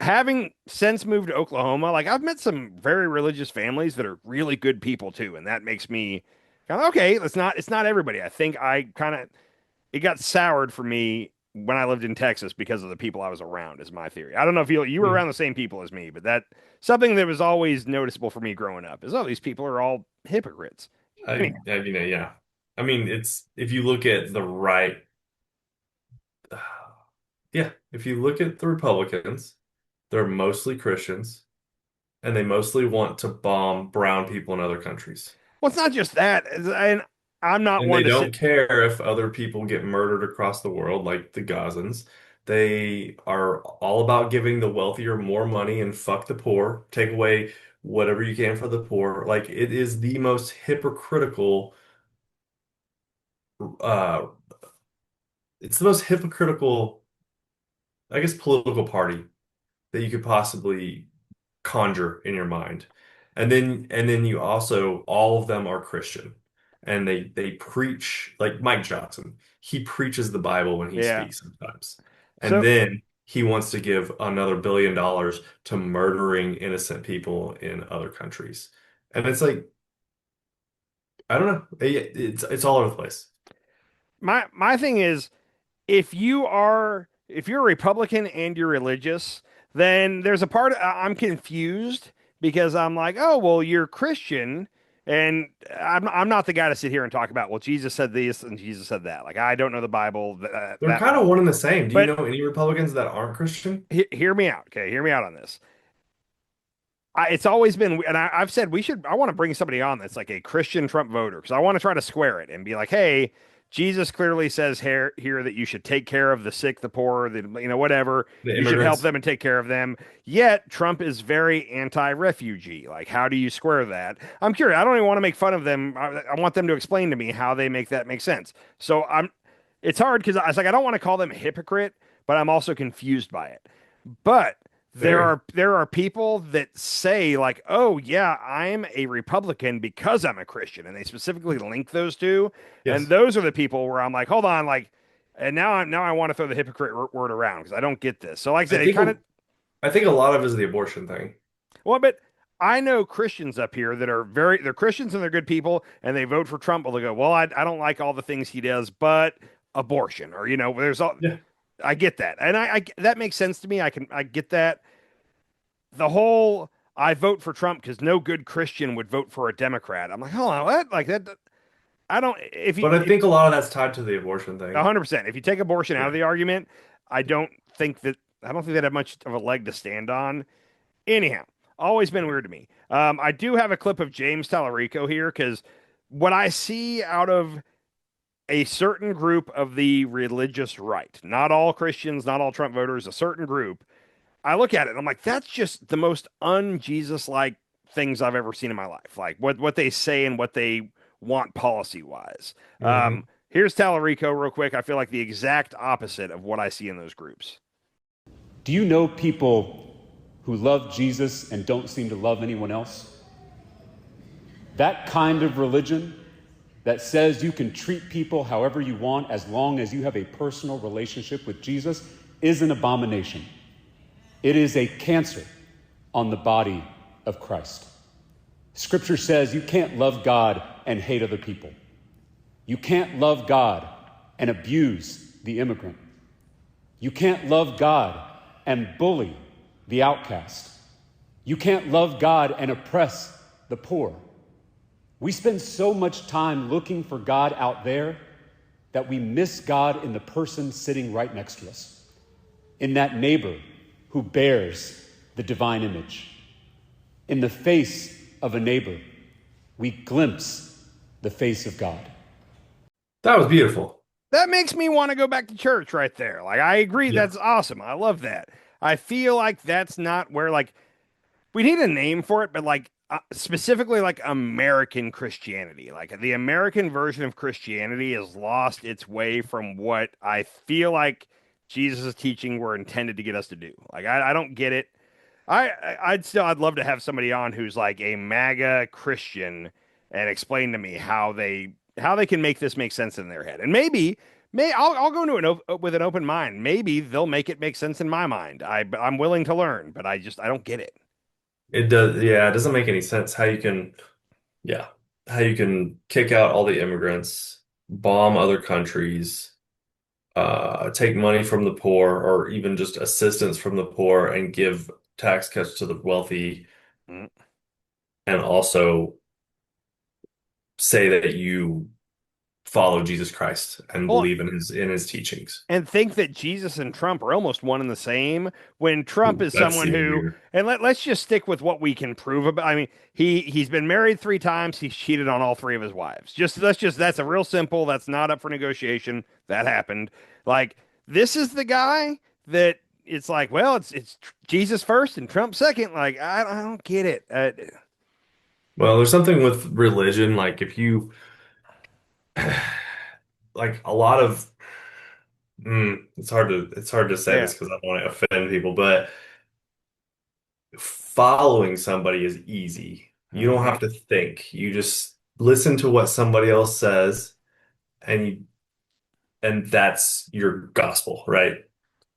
B: Having since moved to Oklahoma, like I've met some very religious families that are really good people too, and that makes me kind of okay. It's not everybody. I think it got soured for me when I lived in Texas because of the people I was around. Is my theory. I don't know if you were around the same people as me, but that something that was always noticeable for me growing up is these people are all hypocrites.
C: I mean, yeah. I mean, it's if you look at the right, if you look at the Republicans. They're mostly Christians, and they mostly want to bomb brown people in other countries.
B: Well, it's not just that. And I'm not one
C: to don't care if other people get murdered across the world, like the Gazans. They are all about giving the wealthier more money and fuck the poor, take away whatever you can for the poor. Like, it is the most hypocritical, it's the most hypocritical, I guess, political party that you could possibly conjure in your mind. And then you also, all of them are Christian. And they preach, like Mike Johnson, he preaches the Bible when he speaks sometimes. And then he wants to give another $1 billion to murdering innocent people in other countries. And it's like, I don't know. It's all over the place.
B: My thing is, if you're a Republican and you're religious, then there's a part I'm confused because I'm like, oh, well, you're Christian. And I'm not the guy to sit here and talk about, well, Jesus said this and Jesus said that. Like, I don't know the Bible.
C: They're kind of one and the same. Do you know any Republicans that aren't Christian?
B: Hear me out. Okay. Hear me out on this. It's always been, and I've said I want to bring somebody on that's like a Christian Trump voter because I want to try to square it and be like, hey, Jesus clearly says here that you should take care of the sick, the poor, whatever. You should help them and take care of them. Yet Trump is very anti-refugee. Like, how do you square that? I'm curious. I don't even want to make fun of them. I want them to explain to me how they make that make sense. So it's hard because I don't want to call them a hypocrite, but I'm also confused by it. But there are people that say like, oh yeah, I'm a Republican because I'm a Christian, and they specifically link those two. Yes. And those are the people where I'm like, hold on, like, and now I want to throw the hypocrite word around because I don't get this. So like I said,
C: I think a lot of it is the abortion thing.
B: Well, but I know Christians up here that are they're Christians and they're good people, and they vote for Trump. Well, they go, well, I don't like all the things he does, but abortion, or there's all. Yeah. I get that, and I that makes sense to me. I get that. The whole I vote for Trump because no good Christian would vote for a Democrat. I'm like, hold on, what? Like that? I don't. If you,
C: But I think a lot of that's tied to the abortion thing.
B: 100%. If you take abortion out
C: Yeah.
B: of the argument, I don't think that they have much of a leg to stand on. Anyhow, always been weird to me. I do have a clip of James Talarico here because what I see out of a certain group of the religious right, not all Christians, not all Trump voters, a certain group, I look at it and I'm like, that's just the most un-Jesus like things I've ever seen in my life. Like what they say and what they want policy wise. Here's Talarico real quick. I feel like the exact opposite of what I see in those groups.
Q: Do you know people who love Jesus and don't seem to love anyone else? That kind of religion that says you can treat people however you want as long as you have a personal relationship with Jesus is an abomination. It is a cancer on the body of Christ. Scripture says you can't love God and hate other people. You can't love God and abuse the immigrant. You can't love God and bully the outcast. You can't love God and oppress the poor. We spend so much time looking for God out there that we miss God in the person sitting right next to us, in that neighbor who bears the divine image. In the face of a neighbor, we glimpse the face of God.
C: That was beautiful.
B: That makes me want to go back to church right there. Like, I agree. Yeah. That's awesome. I love that. I feel like that's not where, like, we need a name for it, but like, specifically like American Christianity, like the American version of Christianity has lost its way from what I feel like Jesus' teaching were intended to get us to do. Like, I don't get it. I'd love to have somebody on who's like a MAGA Christian and explain to me how they can make this make sense in their head. And I'll go into with an open mind. Maybe they'll make it make sense in my mind. I'm willing to learn, but I don't get it.
C: It does, yeah, it doesn't make any sense how you can kick out all the immigrants, bomb other countries, take money from the poor, or even just assistance from the poor and give tax cuts to the wealthy, and also say that you follow Jesus Christ and believe in his teachings.
B: And think that Jesus and Trump are almost one and the same, when Trump is someone who weird. And let's just stick with what we can prove about. I mean, he's been married 3 times, he's cheated on all 3 of his wives. That's a real simple, that's not up for negotiation. That happened. Like, this is the guy that it's like, well, it's Jesus first and Trump second. Like, I don't get it.
C: Well, there's something with religion, like if you like a lot of it's hard to say this because I don't want to offend people, but following somebody is easy. You don't have to think. You just listen to what somebody else says, and that's your gospel, right?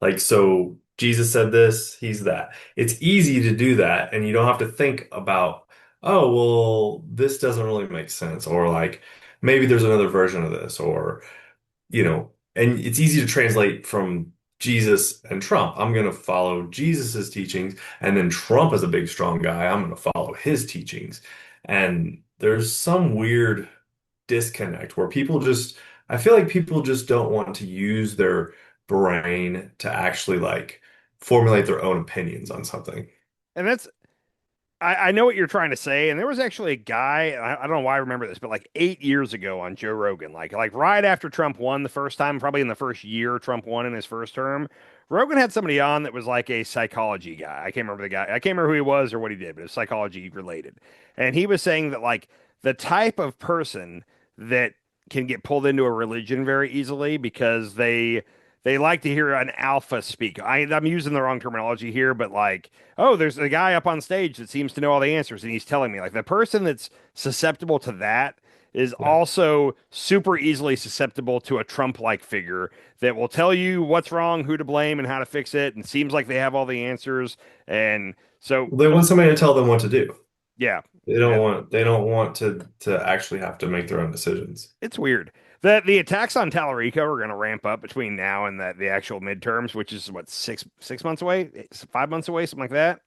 C: Like, so Jesus said this, he's that. It's easy to do that, and you don't have to think about, oh, well, this doesn't really make sense, or like maybe there's another version of this, or and it's easy to translate from Jesus and Trump. I'm going to follow Jesus's teachings, and then Trump is a big, strong guy. I'm going to follow his teachings. And there's some weird disconnect where I feel like people just don't want to use their brain to actually like formulate their own opinions on something.
B: And I know what you're trying to say, and there was actually a guy, I don't know why I remember this, but like 8 years ago on Joe Rogan, like right after Trump won the first time, probably in the first year Trump won in his first term, Rogan had somebody on that was like a psychology guy. I can't remember the guy. I can't remember who he was or what he did, but it was psychology related. And he was saying that like the type of person that can get pulled into a religion very easily because they like to hear an alpha speak. I'm using the wrong terminology here, but like, oh, there's a guy up on stage that seems to know all the answers, and he's telling me. Like, the person that's susceptible to that is also super easily susceptible to a Trump-like figure that will tell you what's wrong, who to blame, and how to fix it, and seems like they have all the answers. And so
C: they want somebody to tell them what to do.
B: Yeah.
C: They don't want to actually have to make their own decisions.
B: It's weird. The attacks on Talarico are going to ramp up between now and the actual midterms, which is what, 6 months away, 5 months away, something like that.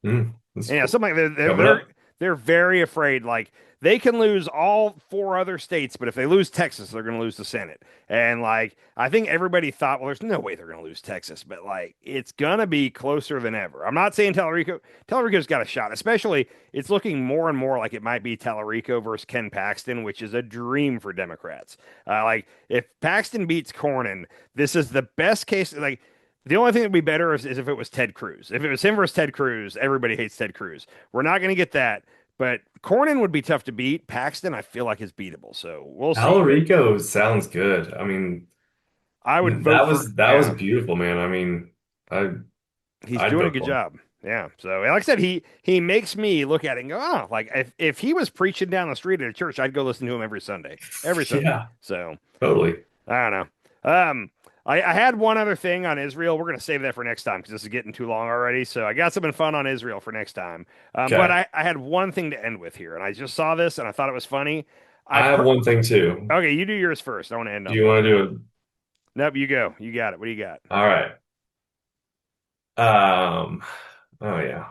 B: Yeah, something like that. They're very afraid. Like, they can lose all 4 other states, but if they lose Texas, they're going to lose the Senate. And like, I think everybody thought, well, there's no way they're going to lose Texas, but like, it's going to be closer than ever. I'm not saying Talarico's got a shot, especially it's looking more and more like it might be Talarico versus Ken Paxton, which is a dream for Democrats. Like, if Paxton beats Cornyn, this is the best case. Like, the only thing that would be better is if it was Ted Cruz. If it was him versus Ted Cruz, everybody hates Ted Cruz. We're not going to get that. But Cornyn would be tough to beat. Paxton, I feel like, is beatable. So we'll see.
C: Talarico sounds good. I mean,
B: I would vote
C: that was beautiful, man. I mean,
B: he's
C: I'd
B: doing a
C: vote
B: good
C: for him.
B: job. Yeah. So like I said, he makes me look at it and go, oh, like if he was preaching down the street at a church, I'd go listen to him every Sunday. Every Sunday.
C: Yeah.
B: So
C: Totally.
B: I don't know. I had one other thing on Israel. We're going to save that for next time because this is getting too long already. So I got something fun on Israel for next time.
C: Okay.
B: But I had one thing to end with here, and I just saw this and I thought it was funny.
C: I have one thing too.
B: Okay, you do yours first. I want to end on.
C: Do you want to do it?
B: Nope, you go. You got it. What do you got?
C: All right. Oh yeah.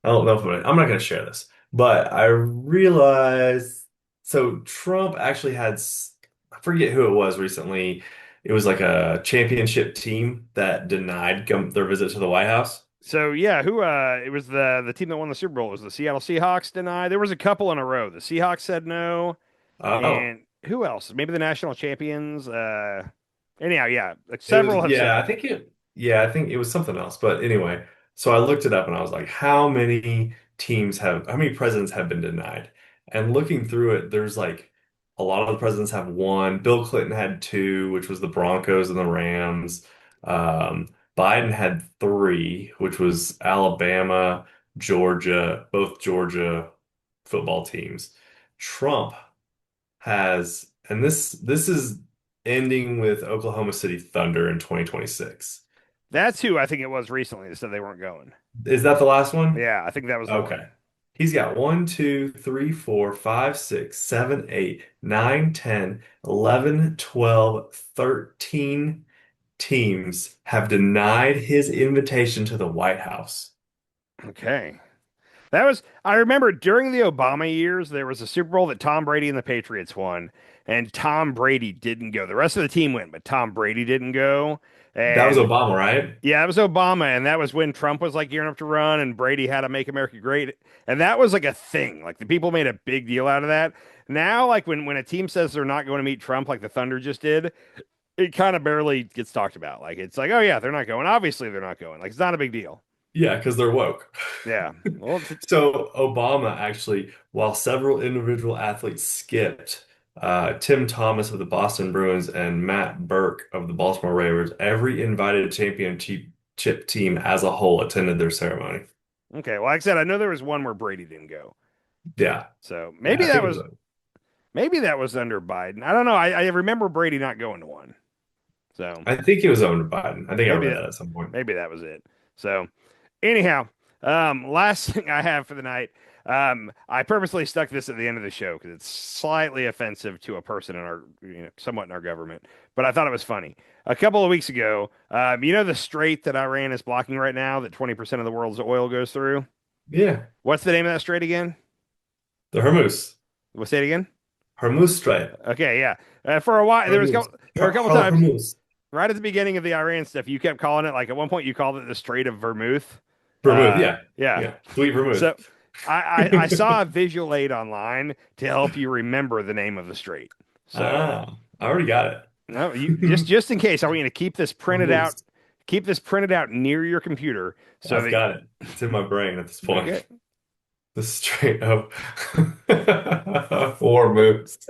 C: I don't know if I'm not going to share this, but I realized so Trump actually I forget who it was recently. It was like a championship team that denied their visit to the White House.
B: So yeah, it was the team that won the Super Bowl. It was the Seattle Seahawks denied. There was a couple in a row. The Seahawks said no. And who else? Maybe the national champions. Anyhow, yeah, like several have said.
C: I think it was something else. But anyway, so I looked it up and I was like, how many presidents have been denied? And looking through it, there's like a lot of the presidents have one. Bill Clinton had 2, which was the Broncos and the Rams. Biden had 3, which was Alabama, Georgia, both Georgia football teams. Trump has, and this is ending with Oklahoma City Thunder in 2026.
B: That's who I think it was recently that said they weren't going.
C: Is that the last one?
B: Yeah, I think that was the
C: Okay.
B: one.
C: He's got 1, 2, 3, 4, 5, 6, 7, 8, 9, 10, 11, 12, 13 teams have denied his invitation to the White House.
B: Okay. I remember during the Obama years, there was a Super Bowl that Tom Brady and the Patriots won, and Tom Brady didn't go. The rest of the team went, but Tom Brady didn't go. And
C: that was Obama, right?
B: Yeah, it was Obama, and that was when Trump was like gearing up to run, and Brady had to make America great, and that was like a thing. Like the people made a big deal out of that. Now, like when a team says they're not going to meet Trump, like the Thunder just did, it kind of barely gets talked about. Like it's like, oh yeah, they're not going. Obviously, they're not going. Like it's not a big deal.
C: Yeah, because they're woke.
B: Yeah. Well,
C: so Obama actually, while several individual athletes skipped. Tim Thomas of the Boston Bruins and Matt Burke of the Baltimore Ravens, every invited championship team as a whole attended their ceremony.
B: Okay, well, like I said, I know there was one where Brady didn't go.
C: Yeah.
B: So maybe that was under Biden. I don't know. I remember Brady not going to one. So
C: I think it was under Biden. I think I read that at some point.
B: Maybe that was it. So anyhow, last thing I have for the night. I purposely stuck this at the end of the show because it's slightly offensive to a person in our, somewhat in our government, but I thought it was funny. A couple of weeks ago, the strait that Iran is blocking right now that 20% of the world's oil goes through?
C: Yeah.
B: What's the name of that strait again?
C: The Hormuz.
B: What's it again?
C: Hormuz Strait.
B: Okay, yeah. For a while, there were a couple times
C: Hormuz.
B: right at the beginning of the Iran stuff, you kept calling it, like at one point you called it the Strait of Vermouth.
C: Vermouth,
B: Yeah.
C: Sweet vermouth.
B: So I saw a visual aid online to help you remember the name of the strait. So
C: I already got it.
B: No, you just in case, I want you to keep this printed out. Keep this printed out near your computer. So
C: I've got it. It's in my brain at this point.
B: Okay.
C: The Strait of Hormuz.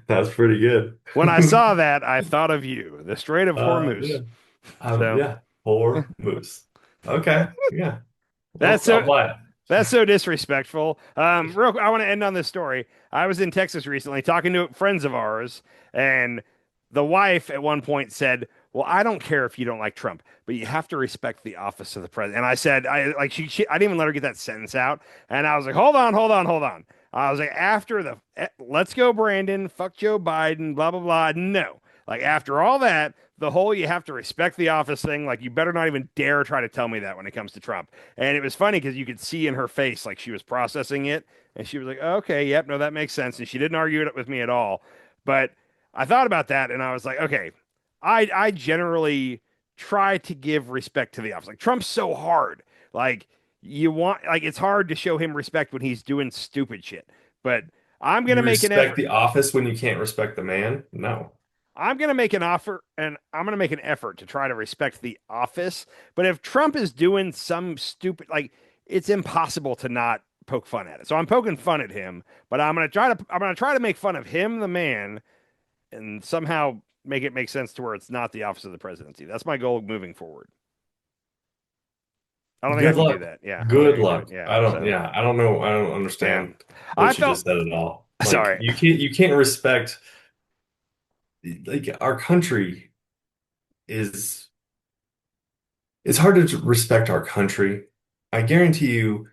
C: That's pretty good.
B: When I saw that, I thought of you. The Strait of Hormuz.
C: Yeah. Hormuz. Okay. Yeah.
B: That's so disrespectful. I want to end on this story. I was in Texas recently talking to friends of ours, and the wife at one point said, "Well, I don't care if you don't like Trump, but you have to respect the office of the president." And I said, I didn't even let her get that sentence out. And I was like, hold on. I was like, after the let's go, Brandon, fuck Joe Biden, blah, blah, blah. No. Like, after all that, the whole you have to respect the office thing, like, you better not even dare try to tell me that when it comes to Trump. And it was funny because you could see in her face, like, she was processing it. And she was like, okay, yep, no, that makes sense. And she didn't argue it with me at all. But I thought about that and I was like, okay, I generally try to give respect to the office. Like, Trump's so hard. Like, it's hard to show him respect when he's doing stupid shit. But I'm going to make an effort.
C: Respect the office when you can't respect the man? No.
B: I'm going to make an offer and I'm going to make an effort to try to respect the office. But if Trump is doing some stupid, like, it's impossible to not poke fun at it. So I'm poking fun at him, but I'm going to try to make fun of him, the man, and somehow make it make sense to where it's not the office of the presidency. That's my goal moving forward. I don't think I can do that. Yeah.
C: Good luck.
B: Yeah.
C: I don't know. I don't understand what you just said at all. Like,
B: sorry.
C: You can't respect, like, our country is, it's hard to respect our country. I guarantee you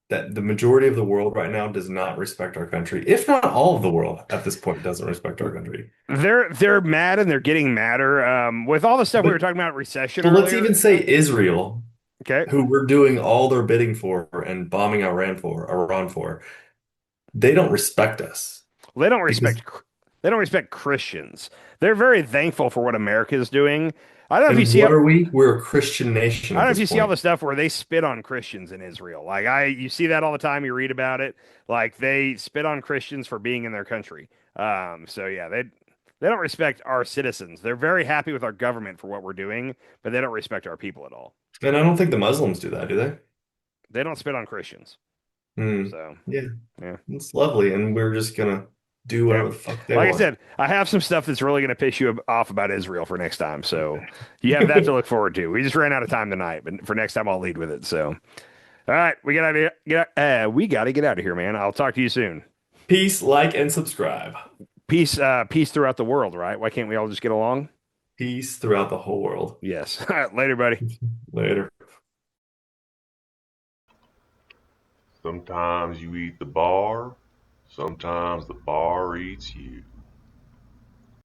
C: that the majority of the world right now does not respect our country. If not all of the world at this point doesn't respect our country.
B: They're mad and they're getting madder. With all the stuff we were talking about recession
C: But let's
B: earlier.
C: even say Israel,
B: okay,
C: who we're doing all their bidding for and bombing Iran for, they don't respect us.
B: They don't respect Christians. They're very thankful for what America is doing. I don't know if you see.
C: What are we? We're a Christian nation.
B: I don't know if you see all the stuff where they spit on Christians in Israel. Like, you see that all the time. You read about it. Like, they spit on Christians for being in their country. So yeah, they don't respect our citizens. They're very happy with our government for what we're doing, but they don't respect our people at all.
C: And I don't think the Muslims do that, do they?
B: They don't spit on Christians. So
C: yeah, it's lovely, and we're just gonna do whatever the fuck they
B: like
C: want.
B: I said, I have some stuff that's really going to piss you off about Israel for next time. So you have that to look forward to. We just ran out of time tonight, but for next time I'll lead with it. So, all right, we got to get out of here, man. I'll talk to you soon.
C: Peace, like, and subscribe.
B: Peace throughout the world, right? Why can't we all just get along?
C: Peace throughout the whole world.
B: Yes. All right, later, buddy.
C: Later.
R: Sometimes you eat the bar, sometimes the bar eats you.